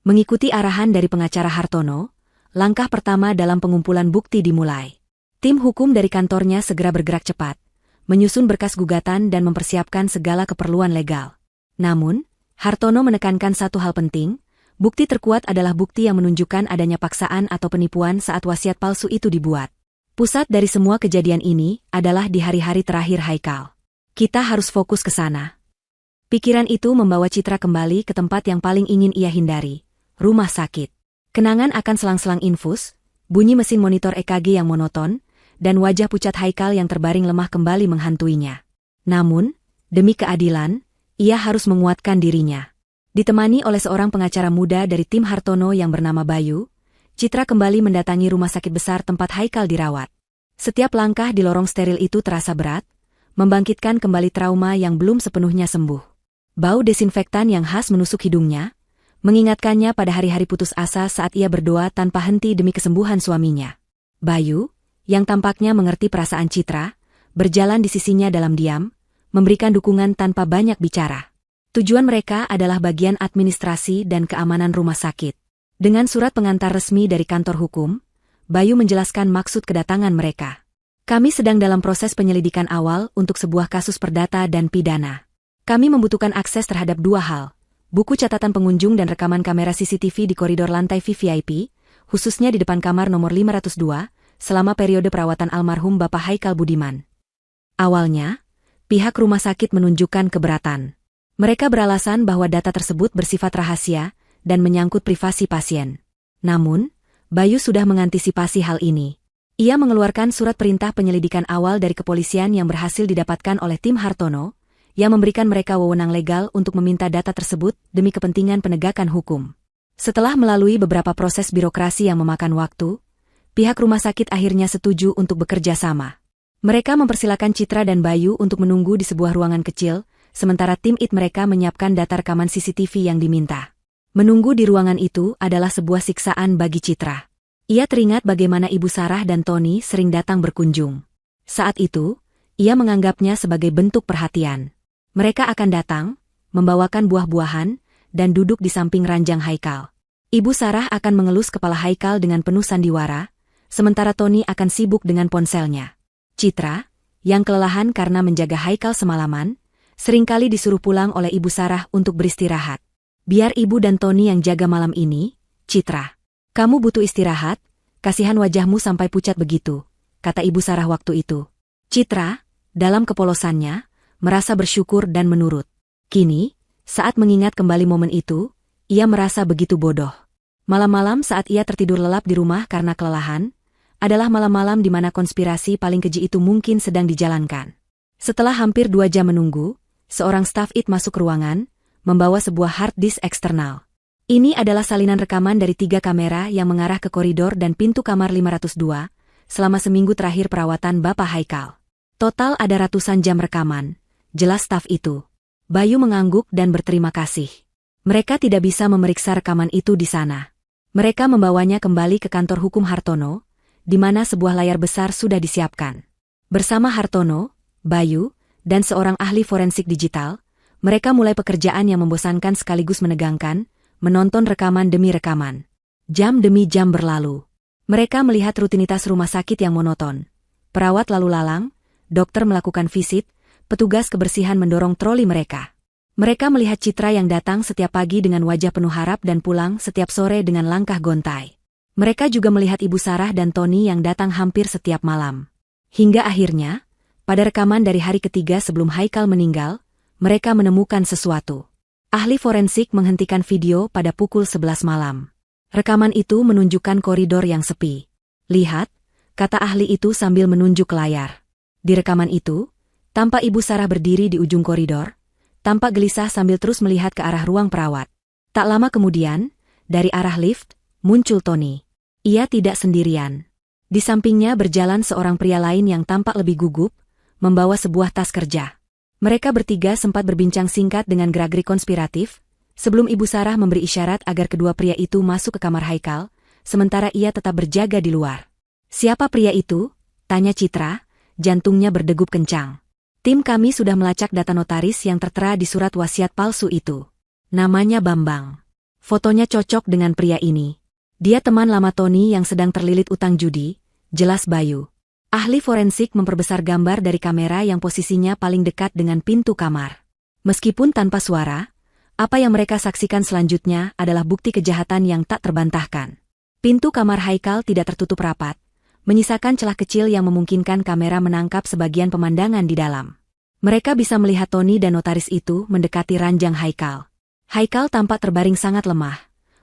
Mengikuti arahan dari pengacara Hartono, langkah pertama dalam pengumpulan bukti dimulai. Tim hukum dari kantornya segera bergerak cepat, menyusun berkas gugatan dan mempersiapkan segala keperluan legal. Namun, Hartono menekankan satu hal penting, bukti terkuat adalah bukti yang menunjukkan adanya paksaan atau penipuan saat wasiat palsu itu dibuat. Pusat dari semua kejadian ini adalah di hari-hari terakhir Haikal. Kita harus fokus ke sana. Pikiran itu membawa Citra kembali ke tempat yang paling ingin ia hindari, rumah sakit. Kenangan akan selang-selang infus, bunyi mesin monitor EKG yang monoton, dan wajah pucat Haikal yang terbaring lemah kembali menghantuinya. Namun, demi keadilan, ia harus menguatkan dirinya. Ditemani oleh seorang pengacara muda dari tim Hartono yang bernama Bayu, Citra kembali mendatangi rumah sakit besar tempat Haikal dirawat. Setiap langkah di lorong steril itu terasa berat, membangkitkan kembali trauma yang belum sepenuhnya sembuh. Bau desinfektan yang khas menusuk hidungnya, mengingatkannya pada hari-hari putus asa saat ia berdoa tanpa henti demi kesembuhan suaminya. Bayu, yang tampaknya mengerti perasaan Citra, berjalan di sisinya dalam diam, memberikan dukungan tanpa banyak bicara. Tujuan mereka adalah bagian administrasi dan keamanan rumah sakit. Dengan surat pengantar resmi dari kantor hukum, Bayu menjelaskan maksud kedatangan mereka. Kami sedang dalam proses penyelidikan awal untuk sebuah kasus perdata dan pidana. Kami membutuhkan akses terhadap 2 hal, buku catatan pengunjung dan rekaman kamera CCTV di koridor lantai VVIP, khususnya di depan kamar nomor 502, selama periode perawatan almarhum Bapak Haikal Budiman. Awalnya, pihak rumah sakit menunjukkan keberatan. Mereka beralasan bahwa data tersebut bersifat rahasia dan menyangkut privasi pasien. Namun, Bayu sudah mengantisipasi hal ini. Ia mengeluarkan surat perintah penyelidikan awal dari kepolisian yang berhasil didapatkan oleh tim Hartono, yang memberikan mereka wewenang legal untuk meminta data tersebut demi kepentingan penegakan hukum. Setelah melalui beberapa proses birokrasi yang memakan waktu, pihak rumah sakit akhirnya setuju untuk bekerja sama. Mereka mempersilakan Citra dan Bayu untuk menunggu di sebuah ruangan kecil, sementara tim IT mereka menyiapkan data rekaman CCTV yang diminta. Menunggu di ruangan itu adalah sebuah siksaan bagi Citra. Ia teringat bagaimana Ibu Sarah dan Tony sering datang berkunjung. Saat itu, ia menganggapnya sebagai bentuk perhatian. Mereka akan datang, membawakan buah-buahan, dan duduk di samping ranjang Haikal. Ibu Sarah akan mengelus kepala Haikal dengan penuh sandiwara, sementara Tony akan sibuk dengan ponselnya. Citra, yang kelelahan karena menjaga Haikal semalaman, seringkali disuruh pulang oleh Ibu Sarah untuk beristirahat. Biar Ibu dan Tony yang jaga malam ini, Citra. Kamu butuh istirahat, kasihan wajahmu sampai pucat begitu, kata Ibu Sarah waktu itu. Citra, dalam kepolosannya, merasa bersyukur dan menurut. Kini, saat mengingat kembali momen itu, ia merasa begitu bodoh. Malam-malam saat ia tertidur lelap di rumah karena kelelahan, adalah malam-malam di mana konspirasi paling keji itu mungkin sedang dijalankan. Setelah hampir 2 jam menunggu, seorang staf IT masuk ke ruangan, membawa sebuah hard disk eksternal. Ini adalah salinan rekaman dari 3 kamera yang mengarah ke koridor dan pintu kamar 502, selama seminggu terakhir perawatan Bapak Haikal. Total ada ratusan jam rekaman, jelas staf itu. Bayu mengangguk dan berterima kasih. Mereka tidak bisa memeriksa rekaman itu di sana. Mereka membawanya kembali ke kantor hukum Hartono, di mana sebuah layar besar sudah disiapkan. Bersama Hartono, Bayu, dan seorang ahli forensik digital, mereka mulai pekerjaan yang membosankan sekaligus menegangkan, menonton rekaman demi rekaman. Jam demi jam berlalu. Mereka melihat rutinitas rumah sakit yang monoton. Perawat lalu lalang, dokter melakukan visit, petugas kebersihan mendorong troli mereka. Mereka melihat Citra yang datang setiap pagi dengan wajah penuh harap dan pulang setiap sore dengan langkah gontai. Mereka juga melihat Ibu Sarah dan Tony yang datang hampir setiap malam. Hingga akhirnya, pada rekaman dari hari ketiga sebelum Haikal meninggal, mereka menemukan sesuatu. Ahli forensik menghentikan video pada pukul 11 malam. Rekaman itu menunjukkan koridor yang sepi. Lihat, kata ahli itu sambil menunjuk layar. Di rekaman itu, tampak Ibu Sarah berdiri di ujung koridor, tampak gelisah sambil terus melihat ke arah ruang perawat. Tak lama kemudian, dari arah lift, muncul Tony. Ia tidak sendirian. Di sampingnya berjalan seorang pria lain yang tampak lebih gugup, membawa sebuah tas kerja. Mereka bertiga sempat berbincang singkat dengan gerak-gerik konspiratif, sebelum Ibu Sarah memberi isyarat agar kedua pria itu masuk ke kamar Haikal, sementara ia tetap berjaga di luar. Siapa pria itu? Tanya Citra, jantungnya berdegup kencang. Tim kami sudah melacak data notaris yang tertera di surat wasiat palsu itu. Namanya Bambang. Fotonya cocok dengan pria ini. Dia teman lama Tony yang sedang terlilit utang judi, jelas Bayu. Ahli forensik memperbesar gambar dari kamera yang posisinya paling dekat dengan pintu kamar. Meskipun tanpa suara, apa yang mereka saksikan selanjutnya adalah bukti kejahatan yang tak terbantahkan. Pintu kamar Haikal tidak tertutup rapat, menyisakan celah kecil yang memungkinkan kamera menangkap sebagian pemandangan di dalam. Mereka bisa melihat Tony dan notaris itu mendekati ranjang Haikal. Haikal tampak terbaring sangat lemah,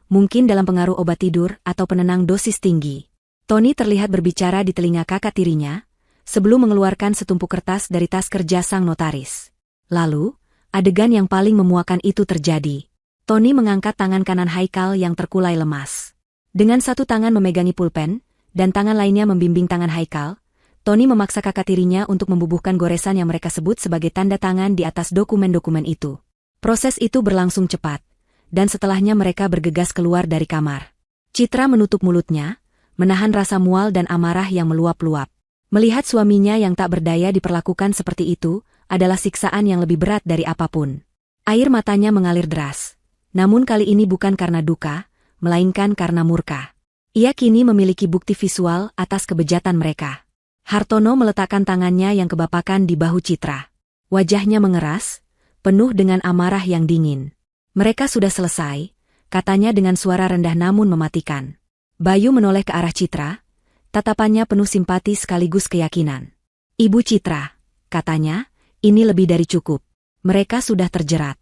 mungkin dalam pengaruh obat tidur atau penenang dosis tinggi. Tony terlihat berbicara di telinga kakak tirinya, sebelum mengeluarkan setumpuk kertas dari tas kerja sang notaris. Lalu, adegan yang paling memuakkan itu terjadi. Tony mengangkat tangan kanan Haikal yang terkulai lemas. Dengan satu tangan memegangi pulpen, dan tangan lainnya membimbing tangan Haikal, Tony memaksa kakak tirinya untuk membubuhkan goresan yang mereka sebut sebagai tanda tangan di atas dokumen-dokumen itu. Proses itu berlangsung cepat, dan setelahnya mereka bergegas keluar dari kamar. Citra menutup mulutnya, menahan rasa mual dan amarah yang meluap-luap. Melihat suaminya yang tak berdaya diperlakukan seperti itu, adalah siksaan yang lebih berat dari apapun. Air matanya mengalir deras. Namun kali ini bukan karena duka, melainkan karena murka. Ia kini memiliki bukti visual atas kebejatan mereka. Hartono meletakkan tangannya yang kebapakan di bahu Citra. Wajahnya mengeras, penuh dengan amarah yang dingin. Mereka sudah selesai, katanya dengan suara rendah namun mematikan. Bayu menoleh ke arah Citra, tatapannya penuh simpati sekaligus keyakinan. Ibu Citra, katanya, ini lebih dari cukup. Mereka sudah terjerat.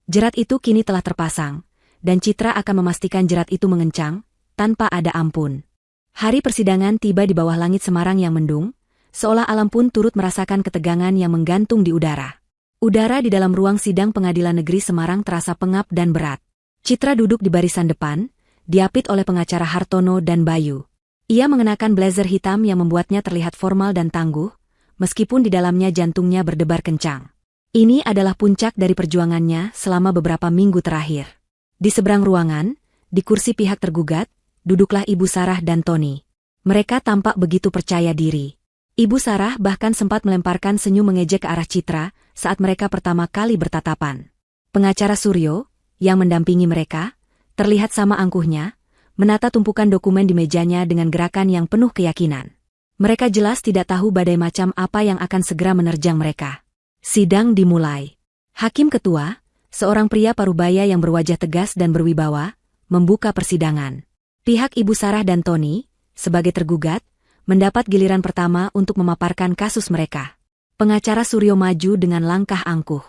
Jerat itu kini telah terpasang, dan Citra akan memastikan jerat itu mengencang, tanpa ada ampun. Hari persidangan tiba di bawah langit Semarang yang mendung, seolah alam pun turut merasakan ketegangan yang menggantung di udara. Udara di dalam ruang sidang pengadilan negeri Semarang terasa pengap dan berat. Citra duduk di barisan depan, diapit oleh pengacara Hartono dan Bayu. Ia mengenakan blazer hitam yang membuatnya terlihat formal dan tangguh, meskipun di dalamnya jantungnya berdebar kencang. Ini adalah puncak dari perjuangannya selama beberapa minggu terakhir. Di seberang ruangan, di kursi pihak tergugat, duduklah Ibu Sarah dan Tony. Mereka tampak begitu percaya diri. Ibu Sarah bahkan sempat melemparkan senyum mengejek ke arah Citra saat mereka pertama kali bertatapan. Pengacara Suryo, yang mendampingi mereka, terlihat sama angkuhnya, menata tumpukan dokumen di mejanya dengan gerakan yang penuh keyakinan. Mereka jelas tidak tahu badai macam apa yang akan segera menerjang mereka. Sidang dimulai. Hakim Ketua, seorang pria parubaya yang berwajah tegas dan berwibawa, membuka persidangan. Pihak Ibu Sarah dan Tony, sebagai tergugat, mendapat giliran pertama untuk memaparkan kasus mereka. Pengacara Suryo maju dengan langkah angkuh.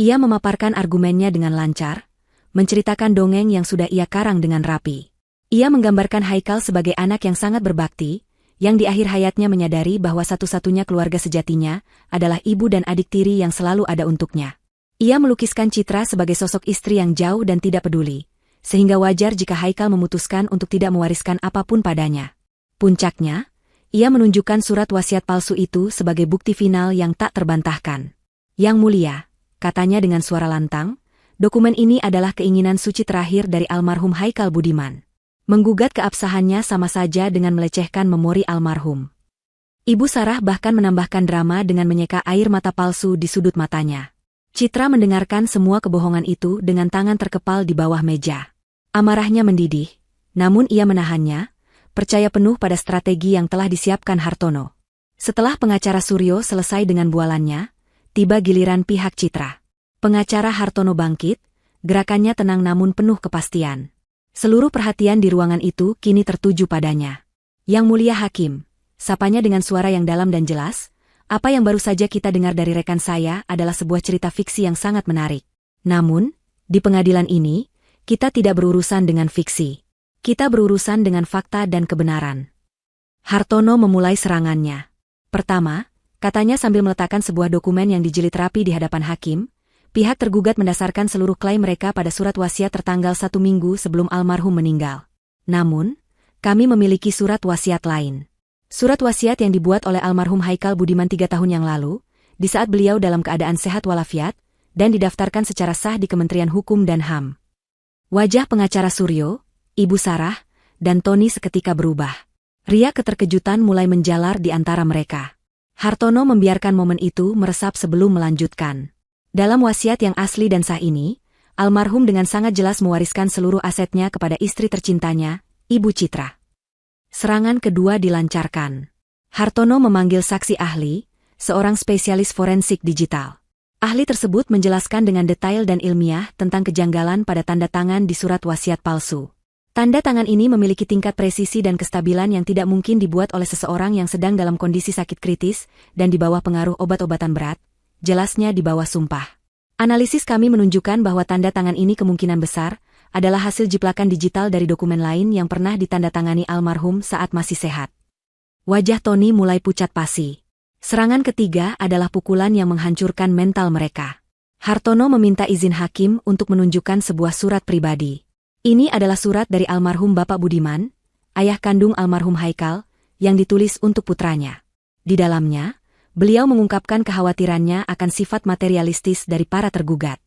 Ia memaparkan argumennya dengan lancar, menceritakan dongeng yang sudah ia karang dengan rapi. Ia menggambarkan Haikal sebagai anak yang sangat berbakti, yang di akhir hayatnya menyadari bahwa satu-satunya keluarga sejatinya adalah ibu dan adik tiri yang selalu ada untuknya. Ia melukiskan Citra sebagai sosok istri yang jauh dan tidak peduli, sehingga wajar jika Haikal memutuskan untuk tidak mewariskan apapun padanya. Puncaknya, ia menunjukkan surat wasiat palsu itu sebagai bukti final yang tak terbantahkan. Yang mulia, katanya dengan suara lantang, dokumen ini adalah keinginan suci terakhir dari almarhum Haikal Budiman. Menggugat keabsahannya sama saja dengan melecehkan memori almarhum. Ibu Sarah bahkan menambahkan drama dengan menyeka air mata palsu di sudut matanya. Citra mendengarkan semua kebohongan itu dengan tangan terkepal di bawah meja. Amarahnya mendidih, namun ia menahannya, percaya penuh pada strategi yang telah disiapkan Hartono. Setelah pengacara Suryo selesai dengan bualannya, tiba giliran pihak Citra. Pengacara Hartono bangkit, gerakannya tenang namun penuh kepastian. Seluruh perhatian di ruangan itu kini tertuju padanya. Yang mulia hakim, sapanya dengan suara yang dalam dan jelas, apa yang baru saja kita dengar dari rekan saya adalah sebuah cerita fiksi yang sangat menarik. Namun, di pengadilan ini, kita tidak berurusan dengan fiksi. Kita berurusan dengan fakta dan kebenaran. Hartono memulai serangannya. Pertama, katanya sambil meletakkan sebuah dokumen yang dijilid rapi di hadapan hakim, pihak tergugat mendasarkan seluruh klaim mereka pada surat wasiat tertanggal 1 minggu sebelum almarhum meninggal. Namun, kami memiliki surat wasiat lain. Surat wasiat yang dibuat oleh almarhum Haikal Budiman 3 tahun yang lalu, di saat beliau dalam keadaan sehat walafiat, dan didaftarkan secara sah di Kementerian Hukum dan HAM. Wajah pengacara Suryo, Ibu Sarah, dan Tony seketika berubah. Riak keterkejutan mulai menjalar di antara mereka. Hartono membiarkan momen itu meresap sebelum melanjutkan. Dalam wasiat yang asli dan sah ini, almarhum dengan sangat jelas mewariskan seluruh asetnya kepada istri tercintanya, Ibu Citra. Serangan kedua dilancarkan. Hartono memanggil saksi ahli, seorang spesialis forensik digital. Ahli tersebut menjelaskan dengan detail dan ilmiah tentang kejanggalan pada tanda tangan di surat wasiat palsu. Tanda tangan ini memiliki tingkat presisi dan kestabilan yang tidak mungkin dibuat oleh seseorang yang sedang dalam kondisi sakit kritis dan di bawah pengaruh obat-obatan berat, jelasnya di bawah sumpah. Analisis kami menunjukkan bahwa tanda tangan ini kemungkinan besar adalah hasil jiplakan digital dari dokumen lain yang pernah ditandatangani almarhum saat masih sehat. Wajah Tony mulai pucat pasi. Serangan ketiga adalah pukulan yang menghancurkan mental mereka. Hartono meminta izin hakim untuk menunjukkan sebuah surat pribadi. Ini adalah surat dari almarhum Bapak Budiman, ayah kandung almarhum Haikal, yang ditulis untuk putranya. Di dalamnya, beliau mengungkapkan kekhawatirannya akan sifat materialistis dari para tergugat.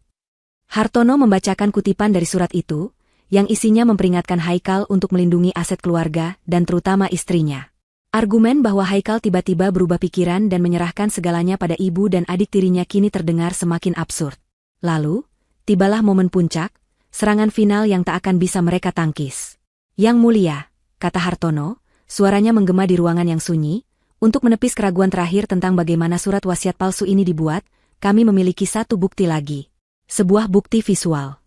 Hartono membacakan kutipan dari surat itu, yang isinya memperingatkan Haikal untuk melindungi aset keluarga dan terutama istrinya. Argumen bahwa Haikal tiba-tiba berubah pikiran dan menyerahkan segalanya pada ibu dan adik tirinya kini terdengar semakin absurd. Lalu, tibalah momen puncak, serangan final yang tak akan bisa mereka tangkis. Yang mulia, kata Hartono, suaranya menggema di ruangan yang sunyi, untuk menepis keraguan terakhir tentang bagaimana surat wasiat palsu ini dibuat, kami memiliki satu bukti lagi. Sebuah bukti visual.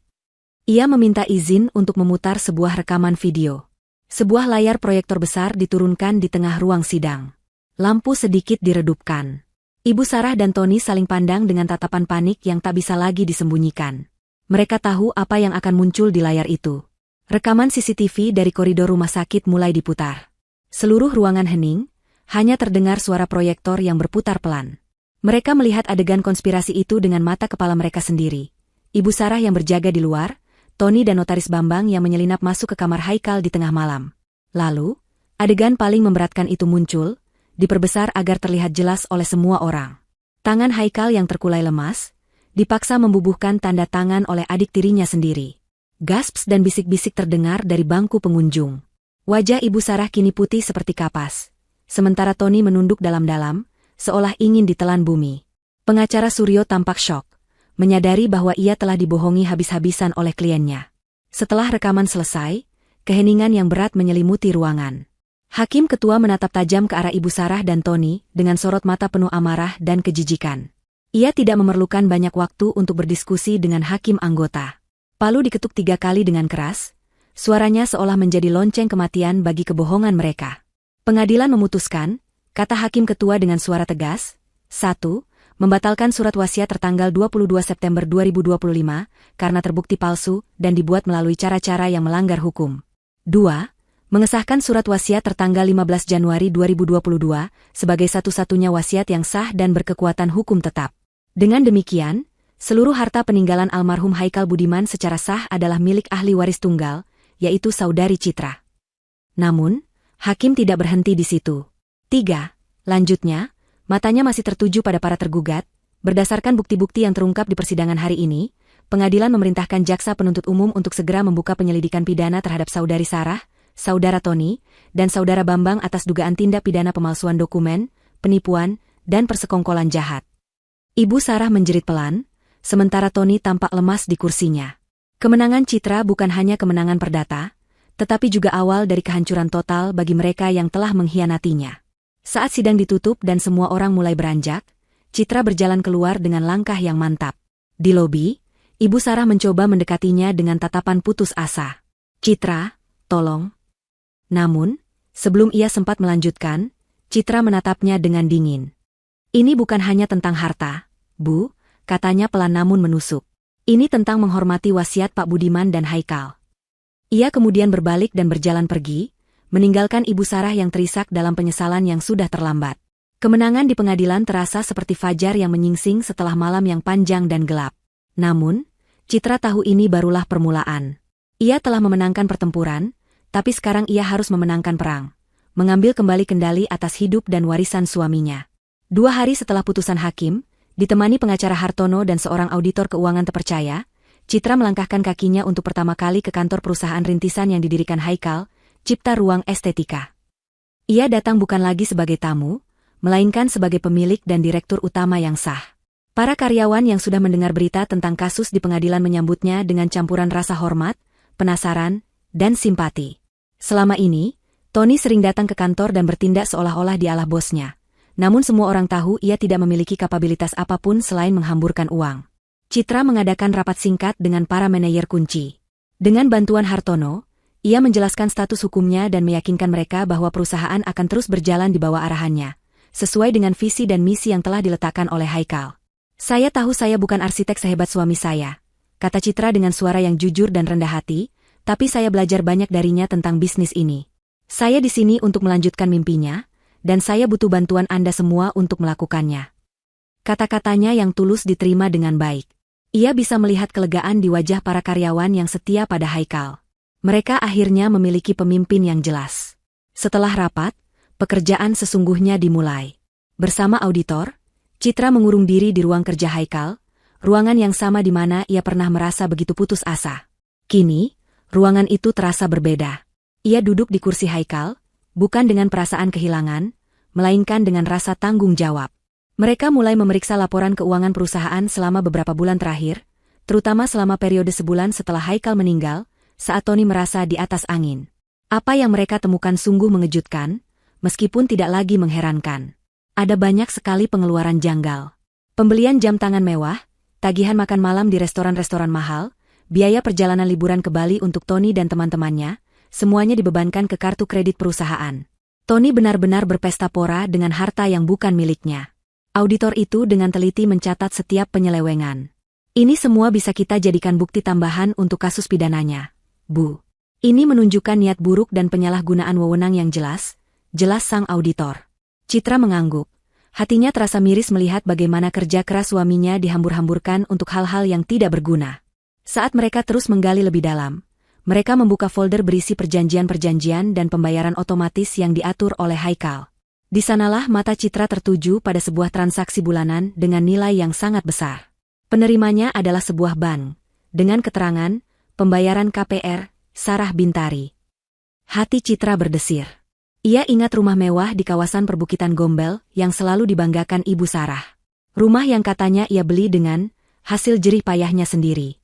Ia meminta izin untuk memutar sebuah rekaman video. Sebuah layar proyektor besar diturunkan di tengah ruang sidang. Lampu sedikit diredupkan. Ibu Sarah dan Tony saling pandang dengan tatapan panik yang tak bisa lagi disembunyikan. Mereka tahu apa yang akan muncul di layar itu. Rekaman CCTV dari koridor rumah sakit mulai diputar. Seluruh ruangan hening, hanya terdengar suara proyektor yang berputar pelan. Mereka melihat adegan konspirasi itu dengan mata kepala mereka sendiri. Ibu Sarah yang berjaga di luar, Tony dan Notaris Bambang yang menyelinap masuk ke kamar Haikal di tengah malam. Lalu, adegan paling memberatkan itu muncul, diperbesar agar terlihat jelas oleh semua orang. Tangan Haikal yang terkulai lemas, dipaksa membubuhkan tanda tangan oleh adik tirinya sendiri. Gasps dan bisik-bisik terdengar dari bangku pengunjung. Wajah Ibu Sarah kini putih seperti kapas. Sementara Tony menunduk dalam-dalam, seolah ingin ditelan bumi. Pengacara Suryo tampak syok, menyadari bahwa ia telah dibohongi habis-habisan oleh kliennya. Setelah rekaman selesai, keheningan yang berat menyelimuti ruangan. Hakim ketua menatap tajam ke arah Ibu Sarah dan Tony dengan sorot mata penuh amarah dan kejijikan. Ia tidak memerlukan banyak waktu untuk berdiskusi dengan hakim anggota. Palu diketuk 3 kali dengan keras, suaranya seolah menjadi lonceng kematian bagi kebohongan mereka. Pengadilan memutuskan, kata hakim ketua dengan suara tegas, 1. Membatalkan surat wasiat tertanggal 22 September 2025 karena terbukti palsu dan dibuat melalui cara-cara yang melanggar hukum. 2. Mengesahkan surat wasiat tertanggal 15 Januari 2022 sebagai satu-satunya wasiat yang sah dan berkekuatan hukum tetap. Dengan demikian, seluruh harta peninggalan almarhum Haikal Budiman secara sah adalah milik ahli waris tunggal, yaitu Saudari Citra. Namun, hakim tidak berhenti di situ. 3. Lanjutnya, matanya masih tertuju pada para tergugat. Berdasarkan bukti-bukti yang terungkap di persidangan hari ini, pengadilan memerintahkan jaksa penuntut umum untuk segera membuka penyelidikan pidana terhadap Saudari Sarah, Saudara Tony, dan Saudara Bambang atas dugaan tindak pidana pemalsuan dokumen, penipuan, dan persekongkolan jahat. Ibu Sarah menjerit pelan, sementara Tony tampak lemas di kursinya. Kemenangan Citra bukan hanya kemenangan perdata, tetapi juga awal dari kehancuran total bagi mereka yang telah mengkhianatinya. Saat sidang ditutup dan semua orang mulai beranjak, Citra berjalan keluar dengan langkah yang mantap. Di lobi, Ibu Sarah mencoba mendekatinya dengan tatapan putus asa. "Citra, tolong." Namun, sebelum ia sempat melanjutkan, Citra menatapnya dengan dingin. "Ini bukan hanya tentang harta, Bu," katanya pelan namun menusuk. "Ini tentang menghormati wasiat Pak Budiman dan Haikal." Ia kemudian berbalik dan berjalan pergi, meninggalkan Ibu Sarah yang terisak dalam penyesalan yang sudah terlambat. Kemenangan di pengadilan terasa seperti fajar yang menyingsing setelah malam yang panjang dan gelap. Namun, Citra tahu ini barulah permulaan. Ia telah memenangkan pertempuran, tapi sekarang ia harus memenangkan perang, mengambil kembali kendali atas hidup dan warisan suaminya. 2 hari setelah putusan hakim, ditemani pengacara Hartono dan seorang auditor keuangan terpercaya, Citra melangkahkan kakinya untuk pertama kali ke kantor perusahaan rintisan yang didirikan Haikal, Cipta Ruang Estetika. Ia datang bukan lagi sebagai tamu, melainkan sebagai pemilik dan direktur utama yang sah. Para karyawan yang sudah mendengar berita tentang kasus di pengadilan menyambutnya dengan campuran rasa hormat, penasaran, dan simpati. Selama ini, Tony sering datang ke kantor dan bertindak seolah-olah dialah bosnya. Namun semua orang tahu ia tidak memiliki kapabilitas apapun selain menghamburkan uang. Citra mengadakan rapat singkat dengan para manajer kunci. Dengan bantuan Hartono, ia menjelaskan status hukumnya dan meyakinkan mereka bahwa perusahaan akan terus berjalan di bawah arahannya, sesuai dengan visi dan misi yang telah diletakkan oleh Haikal. "Saya tahu saya bukan arsitek sehebat suami saya," kata Citra dengan suara yang jujur dan rendah hati, "tapi saya belajar banyak darinya tentang bisnis ini. Saya di sini untuk melanjutkan mimpinya, dan saya butuh bantuan Anda semua untuk melakukannya." Kata-katanya yang tulus diterima dengan baik. Ia bisa melihat kelegaan di wajah para karyawan yang setia pada Haikal. Mereka akhirnya memiliki pemimpin yang jelas. Setelah rapat, pekerjaan sesungguhnya dimulai. Bersama auditor, Citra mengurung diri di ruang kerja Haikal, ruangan yang sama di mana ia pernah merasa begitu putus asa. Kini, ruangan itu terasa berbeda. Ia duduk di kursi Haikal, bukan dengan perasaan kehilangan, melainkan dengan rasa tanggung jawab. Mereka mulai memeriksa laporan keuangan perusahaan selama beberapa bulan terakhir, terutama selama periode sebulan setelah Haikal meninggal, saat Tony merasa di atas angin. Apa yang mereka temukan sungguh mengejutkan, meskipun tidak lagi mengherankan. Ada banyak sekali pengeluaran janggal. Pembelian jam tangan mewah, tagihan makan malam di restoran-restoran mahal, biaya perjalanan liburan ke Bali untuk Tony dan teman-temannya, semuanya dibebankan ke kartu kredit perusahaan. Tony benar-benar berpesta pora dengan harta yang bukan miliknya. Auditor itu dengan teliti mencatat setiap penyelewengan. "Ini semua bisa kita jadikan bukti tambahan untuk kasus pidananya, Bu. Ini menunjukkan niat buruk dan penyalahgunaan wewenang yang jelas sang auditor." Citra mengangguk, Hatinya terasa miris melihat bagaimana kerja keras suaminya dihambur-hamburkan untuk hal-hal yang tidak berguna. Saat mereka terus menggali lebih dalam, mereka membuka folder berisi perjanjian-perjanjian dan pembayaran otomatis yang diatur oleh Haikal. Di sanalah mata Citra tertuju pada sebuah transaksi bulanan dengan nilai yang sangat besar. Penerimanya adalah sebuah bank, dengan keterangan, pembayaran KPR, Sarah Bintari. Hati Citra berdesir. Ia ingat rumah mewah di kawasan perbukitan Gombel yang selalu dibanggakan Ibu Sarah. Rumah yang katanya ia beli dengan hasil jerih payahnya sendiri.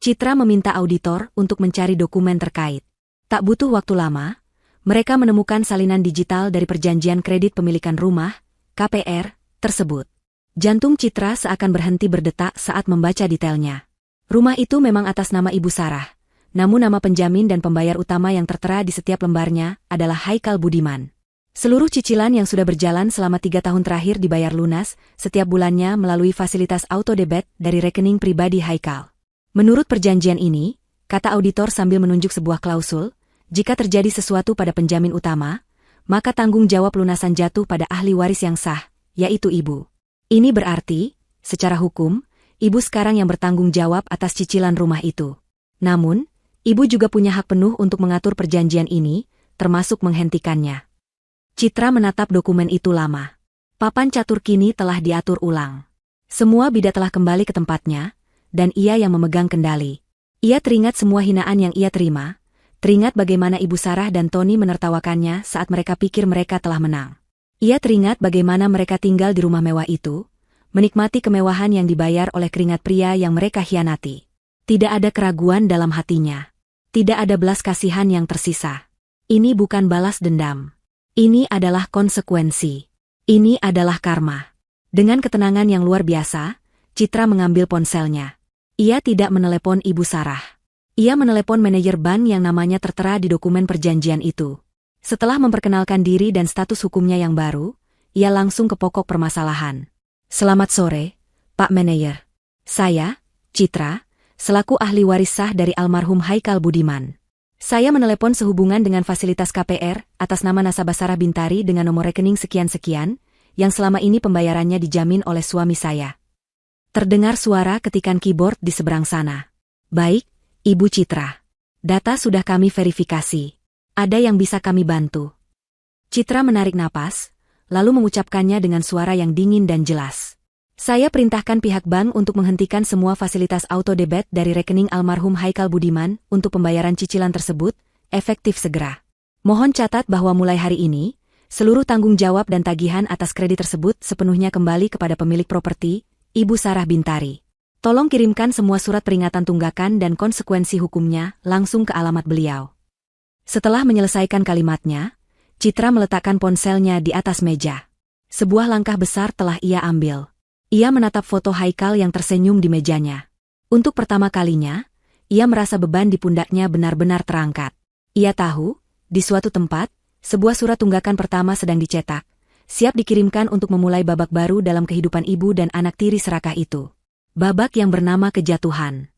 Citra meminta auditor untuk mencari dokumen terkait. Tak butuh waktu lama, mereka menemukan salinan digital dari perjanjian kredit pemilikan rumah, KPR, tersebut. Jantung Citra seakan berhenti berdetak saat membaca detailnya. Rumah itu memang atas nama Ibu Sarah. Namun nama penjamin dan pembayar utama yang tertera di setiap lembarnya adalah Haikal Budiman. Seluruh cicilan yang sudah berjalan selama 3 tahun terakhir dibayar lunas setiap bulannya melalui fasilitas auto debit dari rekening pribadi Haikal. Menurut perjanjian ini, kata auditor sambil menunjuk sebuah klausul, jika terjadi sesuatu pada penjamin utama, maka tanggung jawab lunasan jatuh pada ahli waris yang sah, yaitu ibu. Ini berarti, secara hukum, ibu sekarang yang bertanggung jawab atas cicilan rumah itu. Namun, ibu juga punya hak penuh untuk mengatur perjanjian ini, termasuk menghentikannya. Citra menatap dokumen itu lama. Papan catur kini telah diatur ulang. Semua bida telah kembali ke tempatnya, dan ia yang memegang kendali. Ia teringat semua hinaan yang ia terima, teringat bagaimana Ibu Sarah dan Tony menertawakannya saat mereka pikir mereka telah menang. Ia teringat bagaimana mereka tinggal di rumah mewah itu, menikmati kemewahan yang dibayar oleh keringat pria yang mereka hianati. Tidak ada keraguan dalam hatinya. Tidak ada belas kasihan yang tersisa. Ini bukan balas dendam. Ini adalah konsekuensi. Ini adalah karma. Dengan ketenangan yang luar biasa, Citra mengambil ponselnya. Ia tidak menelepon Ibu Sarah. Ia menelepon manajer bank yang namanya tertera di dokumen perjanjian itu. Setelah memperkenalkan diri dan status hukumnya yang baru, ia langsung ke pokok permasalahan. Selamat sore, Pak Manajer. Saya, Citra, selaku ahli waris sah dari almarhum Haikal Budiman. Saya menelepon sehubungan dengan fasilitas KPR atas nama nasabah Sarah Bintari dengan nomor rekening sekian-sekian, yang selama ini pembayarannya dijamin oleh suami saya. Terdengar suara ketikan keyboard di seberang sana. Baik, Ibu Citra. Data sudah kami verifikasi. Ada yang bisa kami bantu? Citra menarik napas, lalu mengucapkannya dengan suara yang dingin dan jelas. Saya perintahkan pihak bank untuk menghentikan semua fasilitas auto debit dari rekening almarhum Haikal Budiman untuk pembayaran cicilan tersebut, efektif segera. Mohon catat bahwa mulai hari ini, seluruh tanggung jawab dan tagihan atas kredit tersebut sepenuhnya kembali kepada pemilik properti, Ibu Sarah Bintari. Tolong kirimkan semua surat peringatan tunggakan dan konsekuensi hukumnya langsung ke alamat beliau. Setelah menyelesaikan kalimatnya, Citra meletakkan ponselnya di atas meja. Sebuah langkah besar telah ia ambil. Ia menatap foto Haikal yang tersenyum di mejanya. Untuk pertama kalinya, ia merasa beban di pundaknya benar-benar terangkat. Ia tahu, di suatu tempat, sebuah surat tunggakan pertama sedang dicetak, siap dikirimkan untuk memulai babak baru dalam kehidupan ibu dan anak tiri serakah itu. Babak yang bernama kejatuhan.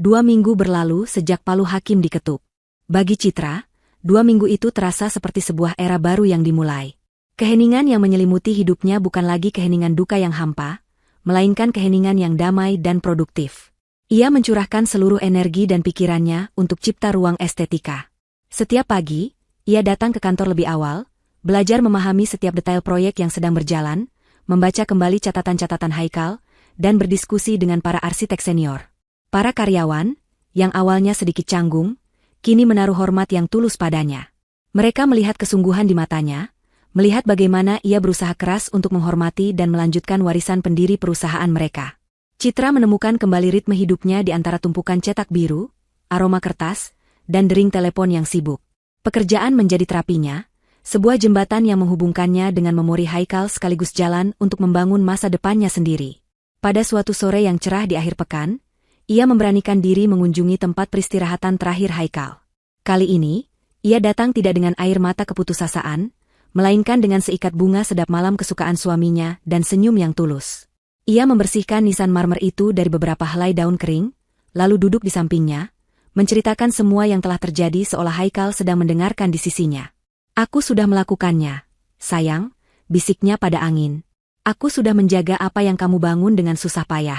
2 minggu berlalu sejak palu hakim diketuk. Bagi Citra, 2 minggu itu terasa seperti sebuah era baru yang dimulai. Keheningan yang menyelimuti hidupnya bukan lagi keheningan duka yang hampa, melainkan keheningan yang damai dan produktif. Ia mencurahkan seluruh energi dan pikirannya untuk cipta ruang estetika. Setiap pagi, ia datang ke kantor lebih awal, belajar memahami setiap detail proyek yang sedang berjalan, membaca kembali catatan-catatan Haikal, dan berdiskusi dengan para arsitek senior. Para karyawan, yang awalnya sedikit canggung, kini menaruh hormat yang tulus padanya. Mereka melihat kesungguhan di matanya, melihat bagaimana ia berusaha keras untuk menghormati dan melanjutkan warisan pendiri perusahaan mereka. Citra menemukan kembali ritme hidupnya di antara tumpukan cetak biru, aroma kertas, dan dering telepon yang sibuk. Pekerjaan menjadi terapinya, sebuah jembatan yang menghubungkannya dengan memori Haikal sekaligus jalan untuk membangun masa depannya sendiri. Pada suatu sore yang cerah di akhir pekan, ia memberanikan diri mengunjungi tempat peristirahatan terakhir Haikal. Kali ini, ia datang tidak dengan air mata keputusasaan, melainkan dengan seikat bunga sedap malam kesukaan suaminya dan senyum yang tulus. Ia membersihkan nisan marmer itu dari beberapa helai daun kering, lalu duduk di sampingnya, menceritakan semua yang telah terjadi seolah Haikal sedang mendengarkan di sisinya. Aku sudah melakukannya, sayang, bisiknya pada angin. Aku sudah menjaga apa yang kamu bangun dengan susah payah.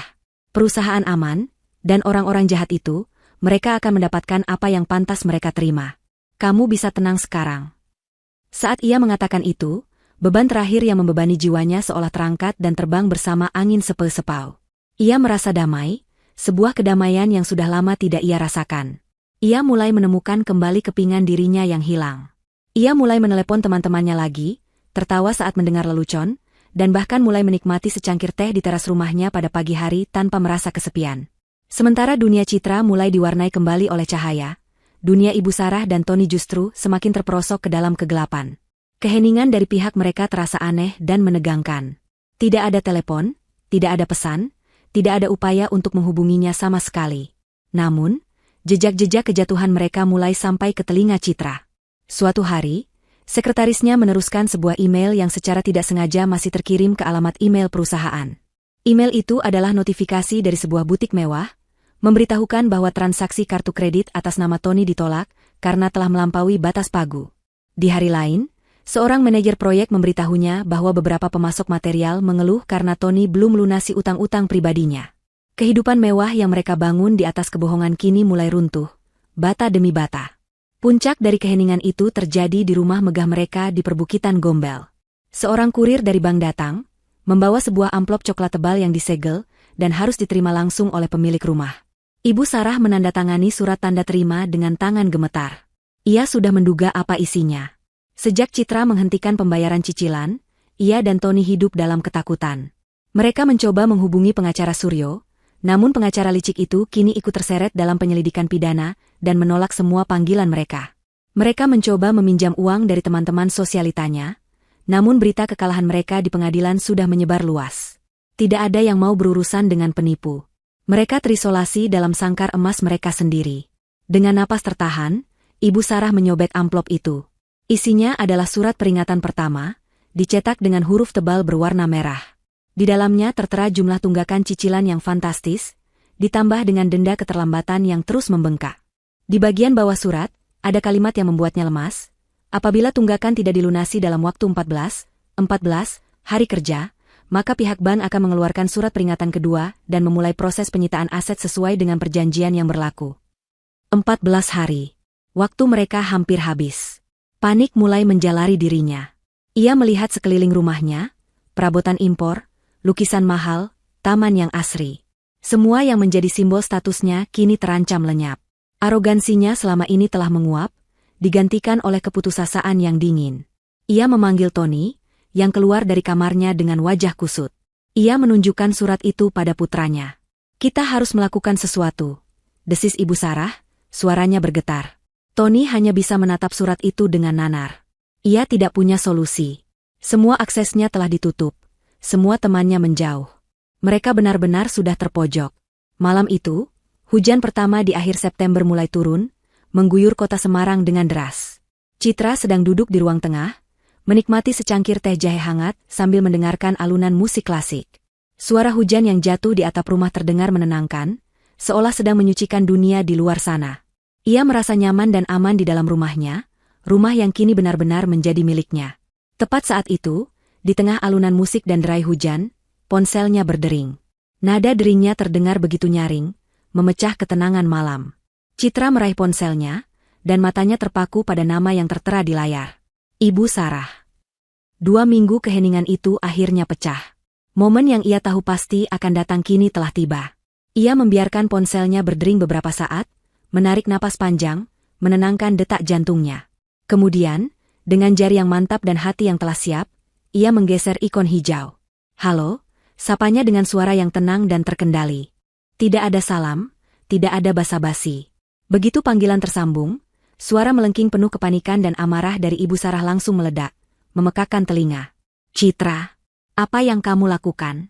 Perusahaan aman, dan orang-orang jahat itu, mereka akan mendapatkan apa yang pantas mereka terima. Kamu bisa tenang sekarang. Saat ia mengatakan itu, beban terakhir yang membebani jiwanya seolah terangkat dan terbang bersama angin sepau-sepau. Ia merasa damai, sebuah kedamaian yang sudah lama tidak ia rasakan. Ia mulai menemukan kembali kepingan dirinya yang hilang. Ia mulai menelepon teman-temannya lagi, tertawa saat mendengar lelucon, dan bahkan mulai menikmati secangkir teh di teras rumahnya pada pagi hari tanpa merasa kesepian. Sementara dunia Citra mulai diwarnai kembali oleh cahaya, dunia Ibu Sarah dan Tony justru semakin terperosok ke dalam kegelapan. Keheningan dari pihak mereka terasa aneh dan menegangkan. Tidak ada telepon, tidak ada pesan, tidak ada upaya untuk menghubunginya sama sekali. Namun, jejak-jejak kejatuhan mereka mulai sampai ke telinga Citra. Suatu hari, sekretarisnya meneruskan sebuah email yang secara tidak sengaja masih terkirim ke alamat email perusahaan. Email itu adalah notifikasi dari sebuah butik mewah, memberitahukan bahwa transaksi kartu kredit atas nama Tony ditolak karena telah melampaui batas pagu. Di hari lain, seorang manajer proyek memberitahunya bahwa beberapa pemasok material mengeluh karena Tony belum melunasi utang-utang pribadinya. Kehidupan mewah yang mereka bangun di atas kebohongan kini mulai runtuh, bata demi bata. Puncak dari keheningan itu terjadi di rumah megah mereka di perbukitan Gombel. Seorang kurir dari bank datang, membawa sebuah amplop coklat tebal yang disegel dan harus diterima langsung oleh pemilik rumah. Ibu Sarah menandatangani surat tanda terima dengan tangan gemetar. Ia sudah menduga apa isinya. Sejak Citra menghentikan pembayaran cicilan, ia dan Tony hidup dalam ketakutan. Mereka mencoba menghubungi pengacara Suryo, namun pengacara licik itu kini ikut terseret dalam penyelidikan pidana dan menolak semua panggilan mereka. Mereka mencoba meminjam uang dari teman-teman sosialitanya, namun berita kekalahan mereka di pengadilan sudah menyebar luas. Tidak ada yang mau berurusan dengan penipu. Mereka terisolasi dalam sangkar emas mereka sendiri. Dengan napas tertahan, Ibu Sarah menyobek amplop itu. Isinya adalah surat peringatan pertama, dicetak dengan huruf tebal berwarna merah. Di dalamnya tertera jumlah tunggakan cicilan yang fantastis, ditambah dengan denda keterlambatan yang terus membengkak. Di bagian bawah surat, ada kalimat yang membuatnya lemas. Apabila tunggakan tidak dilunasi dalam waktu 14 hari kerja, maka pihak bank akan mengeluarkan surat peringatan kedua dan memulai proses penyitaan aset sesuai dengan perjanjian yang berlaku. 14 hari. Waktu mereka hampir habis. Panik mulai menjalari dirinya. Ia melihat sekeliling rumahnya, perabotan impor, lukisan mahal, taman yang asri. Semua yang menjadi simbol statusnya kini terancam lenyap. Arogansinya selama ini telah menguap, digantikan oleh keputusasaan yang dingin. Ia memanggil Tony, yang keluar dari kamarnya dengan wajah kusut. Ia menunjukkan surat itu pada putranya. Kita harus melakukan sesuatu, desis Ibu Sarah, suaranya bergetar. Tony hanya bisa menatap surat itu dengan nanar. Ia tidak punya solusi. Semua aksesnya telah ditutup. Semua temannya menjauh. Mereka benar-benar sudah terpojok. Malam itu, hujan pertama di akhir September mulai turun, mengguyur kota Semarang dengan deras. Citra sedang duduk di ruang tengah, menikmati secangkir teh jahe hangat sambil mendengarkan alunan musik klasik. Suara hujan yang jatuh di atap rumah terdengar menenangkan, seolah sedang menyucikan dunia di luar sana. Ia merasa nyaman dan aman di dalam rumahnya, rumah yang kini benar-benar menjadi miliknya. Tepat saat itu, di tengah alunan musik dan derai hujan, ponselnya berdering. Nada deringnya terdengar begitu nyaring, memecah ketenangan malam. Citra meraih ponselnya, dan matanya terpaku pada nama yang tertera di layar. Ibu Sarah. 2 minggu keheningan itu akhirnya pecah. Momen yang ia tahu pasti akan datang kini telah tiba. Ia membiarkan ponselnya berdering beberapa saat, menarik napas panjang, menenangkan detak jantungnya. Kemudian, dengan jari yang mantap dan hati yang telah siap, ia menggeser ikon hijau. Halo, sapanya dengan suara yang tenang dan terkendali. Tidak ada salam, tidak ada basa-basi. Begitu panggilan tersambung, suara melengking penuh kepanikan dan amarah dari Ibu Sarah langsung meledak, memekakkan telinga. Citra, apa yang kamu lakukan?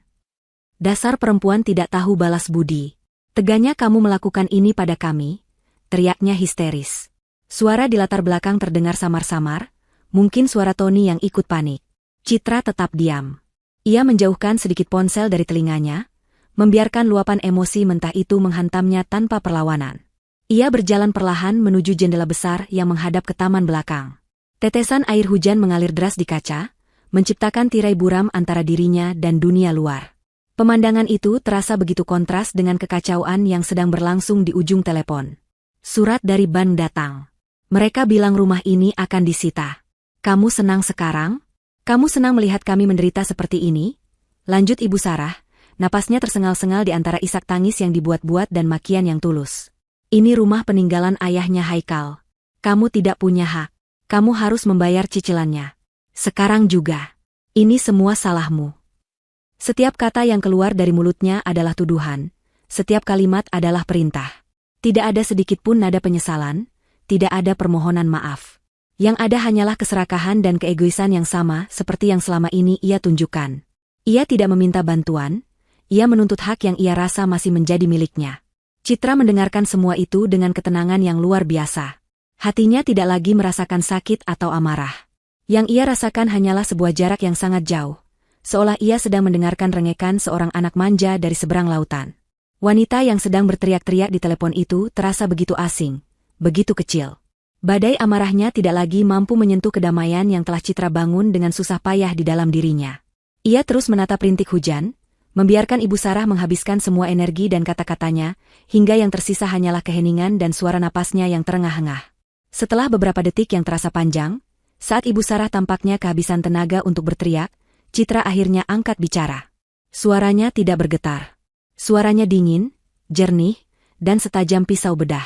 Dasar perempuan tidak tahu balas budi. Teganya kamu melakukan ini pada kami, teriaknya histeris. Suara di latar belakang terdengar samar-samar, mungkin suara Tony yang ikut panik. Citra tetap diam. Ia menjauhkan sedikit ponsel dari telinganya, membiarkan luapan emosi mentah itu menghantamnya tanpa perlawanan. Ia berjalan perlahan menuju jendela besar yang menghadap ke taman belakang. Tetesan air hujan mengalir deras di kaca, menciptakan tirai buram antara dirinya dan dunia luar. Pemandangan itu terasa begitu kontras dengan kekacauan yang sedang berlangsung di ujung telepon. Surat dari bank datang. Mereka bilang rumah ini akan disita. Kamu senang sekarang? Kamu senang melihat kami menderita seperti ini? Lanjut Ibu Sarah, napasnya tersengal-sengal di antara isak tangis yang dibuat-buat dan makian yang tulus. Ini rumah peninggalan ayahnya Haikal. Kamu tidak punya hak. Kamu harus membayar cicilannya. Sekarang juga. Ini semua salahmu. Setiap kata yang keluar dari mulutnya adalah tuduhan. Setiap kalimat adalah perintah. Tidak ada sedikit pun nada penyesalan, tidak ada permohonan maaf. Yang ada hanyalah keserakahan dan keegoisan yang sama seperti yang selama ini ia tunjukkan. Ia tidak meminta bantuan, ia menuntut hak yang ia rasa masih menjadi miliknya. Citra mendengarkan semua itu dengan ketenangan yang luar biasa. Hatinya tidak lagi merasakan sakit atau amarah. Yang ia rasakan hanyalah sebuah jarak yang sangat jauh. Seolah ia sedang mendengarkan rengekan seorang anak manja dari seberang lautan. Wanita yang sedang berteriak-teriak di telepon itu terasa begitu asing, begitu kecil. Badai amarahnya tidak lagi mampu menyentuh kedamaian yang telah Citra bangun dengan susah payah di dalam dirinya. Ia terus menatap rintik hujan, membiarkan Ibu Sarah menghabiskan semua energi dan kata-katanya, hingga yang tersisa hanyalah keheningan dan suara napasnya yang terengah-engah. Setelah beberapa detik yang terasa panjang, saat Ibu Sarah tampaknya kehabisan tenaga untuk berteriak, Citra akhirnya angkat bicara. Suaranya tidak bergetar. Suaranya dingin, jernih, dan setajam pisau bedah.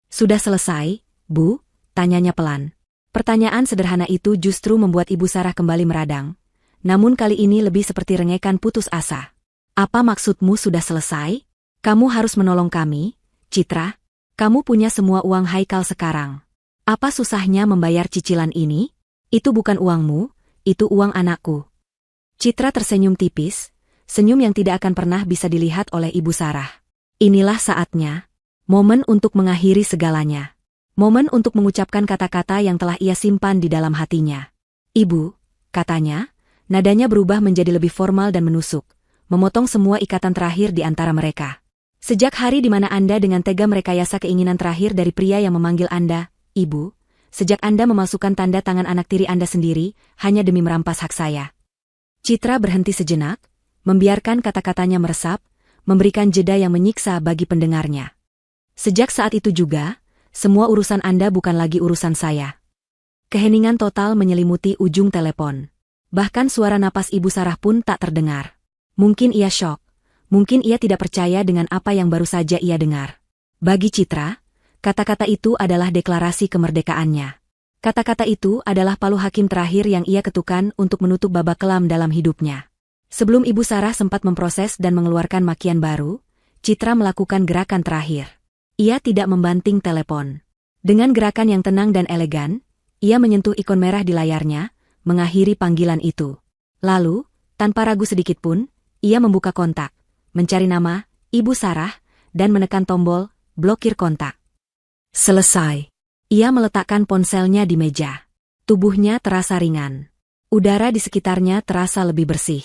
Sudah selesai, Bu? Tanyanya pelan. Pertanyaan sederhana itu justru membuat Ibu Sarah kembali meradang. Namun kali ini lebih seperti rengekan putus asa. Apa maksudmu sudah selesai? Kamu harus menolong kami, Citra. Kamu punya semua uang Haikal sekarang. Apa susahnya membayar cicilan ini? Itu bukan uangmu, itu uang anakku. Citra tersenyum tipis, senyum yang tidak akan pernah bisa dilihat oleh Ibu Sarah. Inilah saatnya. Momen untuk mengakhiri segalanya. Momen untuk mengucapkan kata-kata yang telah ia simpan di dalam hatinya. Ibu, katanya, nadanya berubah menjadi lebih formal dan menusuk, memotong semua ikatan terakhir di antara mereka. Sejak hari di mana Anda dengan tega merekayasa keinginan terakhir dari pria yang memanggil Anda, Ibu, sejak Anda memasukkan tanda tangan anak tiri Anda sendiri, hanya demi merampas hak saya. Citra berhenti sejenak, membiarkan kata-katanya meresap, memberikan jeda yang menyiksa bagi pendengarnya. Sejak saat itu juga, semua urusan Anda bukan lagi urusan saya. Keheningan total menyelimuti ujung telepon. Bahkan suara napas Ibu Sarah pun tak terdengar. Mungkin ia syok. Mungkin ia tidak percaya dengan apa yang baru saja ia dengar. Bagi Citra, kata-kata itu adalah deklarasi kemerdekaannya. Kata-kata itu adalah palu hakim terakhir yang ia ketukan untuk menutup babak kelam dalam hidupnya. Sebelum Ibu Sarah sempat memproses dan mengeluarkan makian baru, Citra melakukan gerakan terakhir. Ia tidak membanting telepon. Dengan gerakan yang tenang dan elegan, ia menyentuh ikon merah di layarnya, mengakhiri panggilan itu. Lalu, tanpa ragu sedikit pun, ia membuka kontak, mencari nama, Ibu Sarah, dan menekan tombol, blokir kontak. Selesai. Ia meletakkan ponselnya di meja. Tubuhnya terasa ringan. Udara di sekitarnya terasa lebih bersih.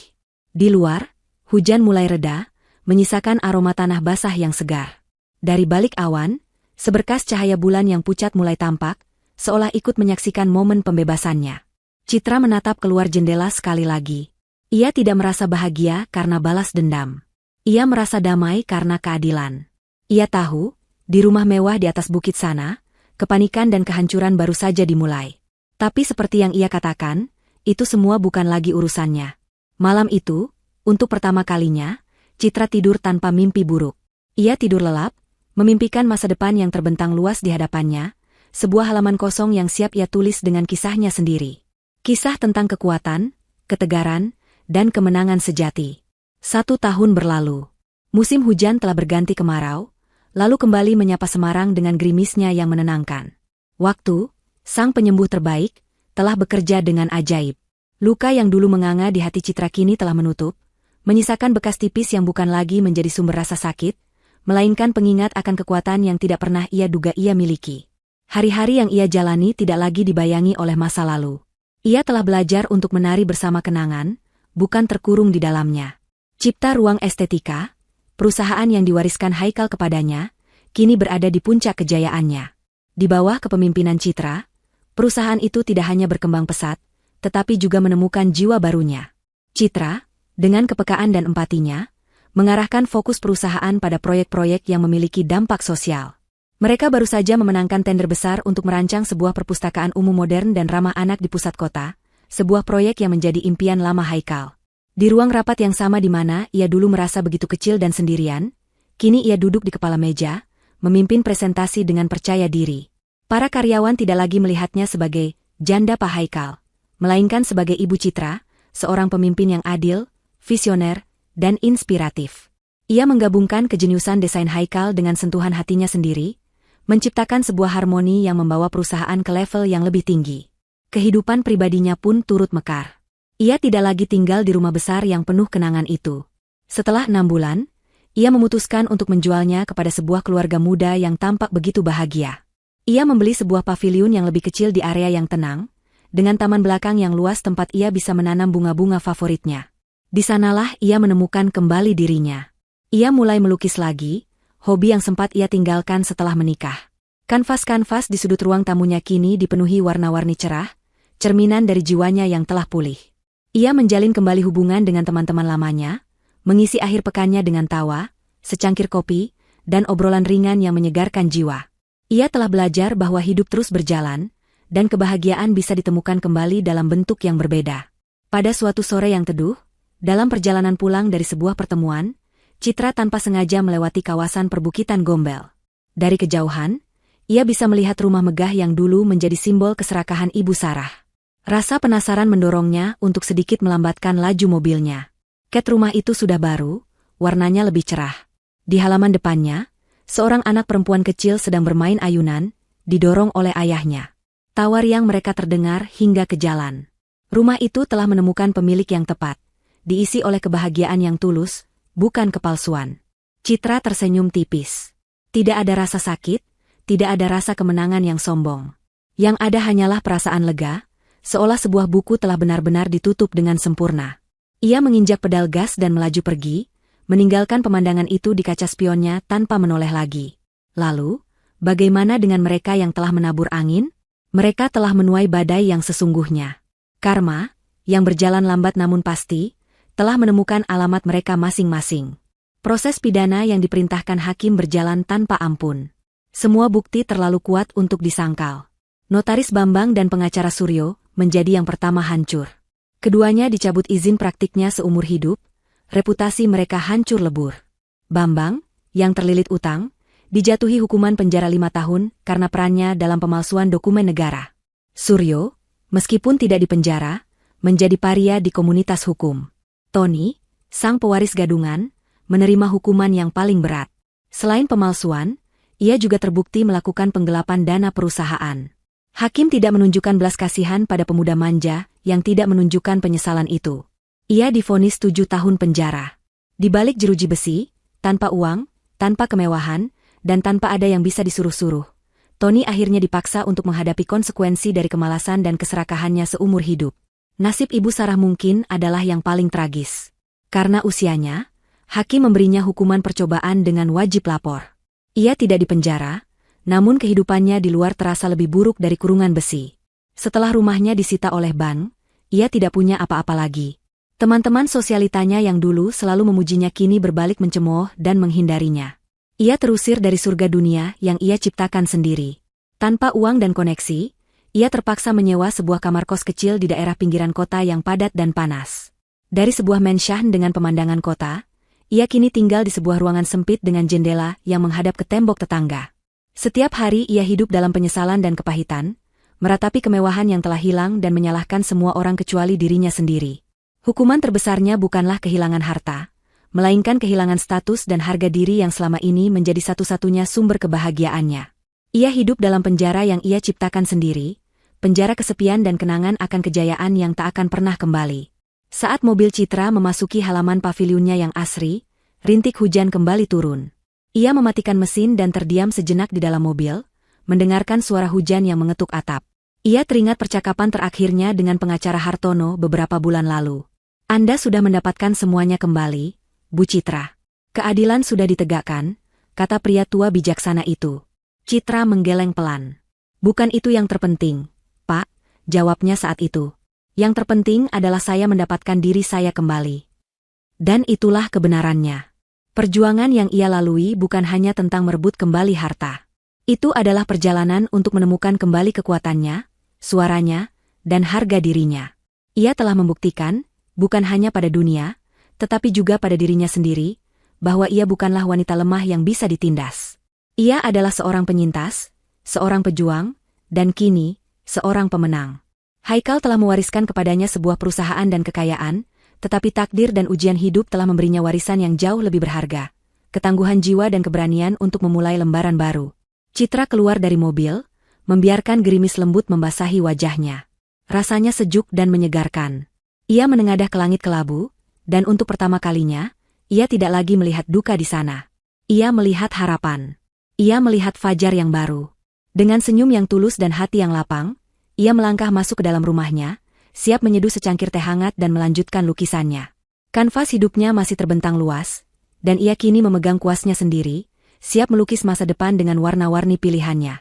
Di luar, hujan mulai reda, menyisakan aroma tanah basah yang segar. Dari balik awan, seberkas cahaya bulan yang pucat mulai tampak, seolah ikut menyaksikan momen pembebasannya. Citra menatap keluar jendela sekali lagi. Ia tidak merasa bahagia karena balas dendam. Ia merasa damai karena keadilan. Ia tahu, di rumah mewah di atas bukit sana, kepanikan dan kehancuran baru saja dimulai. Tapi seperti yang ia katakan, itu semua bukan lagi urusannya. Malam itu, untuk pertama kalinya, Citra tidur tanpa mimpi buruk. Ia tidur lelap, memimpikan masa depan yang terbentang luas di hadapannya, sebuah halaman kosong yang siap ia tulis dengan kisahnya sendiri. Kisah tentang kekuatan, ketegaran, dan kemenangan sejati. 1 tahun berlalu. Musim hujan telah berganti kemarau, lalu kembali menyapa Semarang dengan gerimisnya yang menenangkan. Waktu, sang penyembuh terbaik, telah bekerja dengan ajaib. Luka yang dulu menganga di hati Citra kini telah menutup, menyisakan bekas tipis yang bukan lagi menjadi sumber rasa sakit, melainkan pengingat akan kekuatan yang tidak pernah ia duga ia miliki. Hari-hari yang ia jalani tidak lagi dibayangi oleh masa lalu. Ia telah belajar untuk menari bersama kenangan, bukan terkurung di dalamnya. Cipta Ruang Estetika, perusahaan yang diwariskan Haikal kepadanya, kini berada di puncak kejayaannya. Di bawah kepemimpinan Citra, perusahaan itu tidak hanya berkembang pesat, tetapi juga menemukan jiwa barunya. Citra, dengan kepekaan dan empatinya, mengarahkan fokus perusahaan pada proyek-proyek yang memiliki dampak sosial. Mereka baru saja memenangkan tender besar untuk merancang sebuah perpustakaan umum modern dan ramah anak di pusat kota, sebuah proyek yang menjadi impian lama Haikal. Di ruang rapat yang sama di mana ia dulu merasa begitu kecil dan sendirian, kini ia duduk di kepala meja, memimpin presentasi dengan percaya diri. Para karyawan tidak lagi melihatnya sebagai janda Pak Haikal, melainkan sebagai Ibu Citra, seorang pemimpin yang adil, visioner, dan inspiratif. Ia menggabungkan kejeniusan desain Haikal dengan sentuhan hatinya sendiri, menciptakan sebuah harmoni yang membawa perusahaan ke level yang lebih tinggi. Kehidupan pribadinya pun turut mekar. Ia tidak lagi tinggal di rumah besar yang penuh kenangan itu. Setelah 6 bulan, ia memutuskan untuk menjualnya kepada sebuah keluarga muda yang tampak begitu bahagia. Ia membeli sebuah paviliun yang lebih kecil di area yang tenang, dengan taman belakang yang luas tempat ia bisa menanam bunga-bunga favoritnya. Di sanalah ia menemukan kembali dirinya. Ia mulai melukis lagi, hobi yang sempat ia tinggalkan setelah menikah. Kanvas-kanvas di sudut ruang tamunya kini dipenuhi warna-warni cerah, cerminan dari jiwanya yang telah pulih. Ia menjalin kembali hubungan dengan teman-teman lamanya, mengisi akhir pekannya dengan tawa, secangkir kopi, dan obrolan ringan yang menyegarkan jiwa. Ia telah belajar bahwa hidup terus berjalan, dan kebahagiaan bisa ditemukan kembali dalam bentuk yang berbeda. Pada suatu sore yang teduh, dalam perjalanan pulang dari sebuah pertemuan, Citra tanpa sengaja melewati kawasan perbukitan Gombel. Dari kejauhan, ia bisa melihat rumah megah yang dulu menjadi simbol keserakahan Ibu Sarah. Rasa penasaran mendorongnya untuk sedikit melambatkan laju mobilnya. Cat rumah itu sudah baru, warnanya lebih cerah. Di halaman depannya, seorang anak perempuan kecil sedang bermain ayunan, didorong oleh ayahnya. Tawa riang mereka terdengar hingga ke jalan. Rumah itu telah menemukan pemilik yang tepat, diisi oleh kebahagiaan yang tulus, bukan kepalsuan. Citra tersenyum tipis. Tidak ada rasa sakit, tidak ada rasa kemenangan yang sombong. Yang ada hanyalah perasaan lega, seolah sebuah buku telah benar-benar ditutup dengan sempurna. Ia menginjak pedal gas dan melaju pergi, meninggalkan pemandangan itu di kaca spionnya tanpa menoleh lagi. Lalu, bagaimana dengan mereka yang telah menabur angin? Mereka telah menuai badai yang sesungguhnya. Karma, yang berjalan lambat namun pasti, telah menemukan alamat mereka masing-masing. Proses pidana yang diperintahkan hakim berjalan tanpa ampun. Semua bukti terlalu kuat untuk disangkal. Notaris Bambang dan pengacara Suryo menjadi yang pertama hancur. Keduanya dicabut izin praktiknya seumur hidup, reputasi mereka hancur lebur. Bambang, yang terlilit utang, dijatuhi hukuman penjara 5 tahun karena perannya dalam pemalsuan dokumen negara. Suryo, meskipun tidak dipenjara, menjadi paria di komunitas hukum. Tony, sang pewaris gadungan, menerima hukuman yang paling berat. Selain pemalsuan, ia juga terbukti melakukan penggelapan dana perusahaan. Hakim tidak menunjukkan belas kasihan pada pemuda manja yang tidak menunjukkan penyesalan itu. Ia divonis 7 tahun penjara. Di balik jeruji besi, tanpa uang, tanpa kemewahan, dan tanpa ada yang bisa disuruh-suruh, Tony akhirnya dipaksa untuk menghadapi konsekuensi dari kemalasan dan keserakahannya seumur hidup. Nasib Ibu Sarah mungkin adalah yang paling tragis. Karena usianya, hakim memberinya hukuman percobaan dengan wajib lapor. Ia tidak dipenjara, namun kehidupannya di luar terasa lebih buruk dari kurungan besi. Setelah rumahnya disita oleh bank, ia tidak punya apa-apa lagi. Teman-teman sosialitanya yang dulu selalu memujinya kini berbalik mencemooh dan menghindarinya. Ia terusir dari surga dunia yang ia ciptakan sendiri. Tanpa uang dan koneksi, ia terpaksa menyewa sebuah kamar kos kecil di daerah pinggiran kota yang padat dan panas. Dari sebuah mansion dengan pemandangan kota, ia kini tinggal di sebuah ruangan sempit dengan jendela yang menghadap ke tembok tetangga. Setiap hari ia hidup dalam penyesalan dan kepahitan, meratapi kemewahan yang telah hilang dan menyalahkan semua orang kecuali dirinya sendiri. Hukuman terbesarnya bukanlah kehilangan harta, melainkan kehilangan status dan harga diri yang selama ini menjadi satu-satunya sumber kebahagiaannya. Ia hidup dalam penjara yang ia ciptakan sendiri, penjara kesepian dan kenangan akan kejayaan yang tak akan pernah kembali. Saat mobil Citra memasuki halaman paviliunnya yang asri, rintik hujan kembali turun. Ia mematikan mesin dan terdiam sejenak di dalam mobil, mendengarkan suara hujan yang mengetuk atap. Ia teringat percakapan terakhirnya dengan pengacara Hartono beberapa bulan lalu. Anda sudah mendapatkan semuanya kembali, Bu Citra. Keadilan sudah ditegakkan, kata pria tua bijaksana itu. Citra menggeleng pelan. Bukan itu yang terpenting, Pak, jawabnya saat itu. Yang terpenting adalah saya mendapatkan diri saya kembali. Dan itulah kebenarannya. Perjuangan yang ia lalui bukan hanya tentang merebut kembali harta. Itu adalah perjalanan untuk menemukan kembali kekuatannya, suaranya, dan harga dirinya. Ia telah membuktikan, bukan hanya pada dunia, tetapi juga pada dirinya sendiri, bahwa ia bukanlah wanita lemah yang bisa ditindas. Ia adalah seorang penyintas, seorang pejuang, dan kini, seorang pemenang. Haikal telah mewariskan kepadanya sebuah perusahaan dan kekayaan, tetapi takdir dan ujian hidup telah memberinya warisan yang jauh lebih berharga. Ketangguhan jiwa dan keberanian untuk memulai lembaran baru. Citra keluar dari mobil, membiarkan gerimis lembut membasahi wajahnya. Rasanya sejuk dan menyegarkan. Ia menengadah ke langit kelabu, dan untuk pertama kalinya, ia tidak lagi melihat duka di sana. Ia melihat harapan. Ia melihat fajar yang baru. Dengan senyum yang tulus dan hati yang lapang, ia melangkah masuk ke dalam rumahnya, siap menyeduh secangkir teh hangat dan melanjutkan lukisannya. Kanvas hidupnya masih terbentang luas, dan ia kini memegang kuasnya sendiri, siap melukis masa depan dengan warna-warni pilihannya.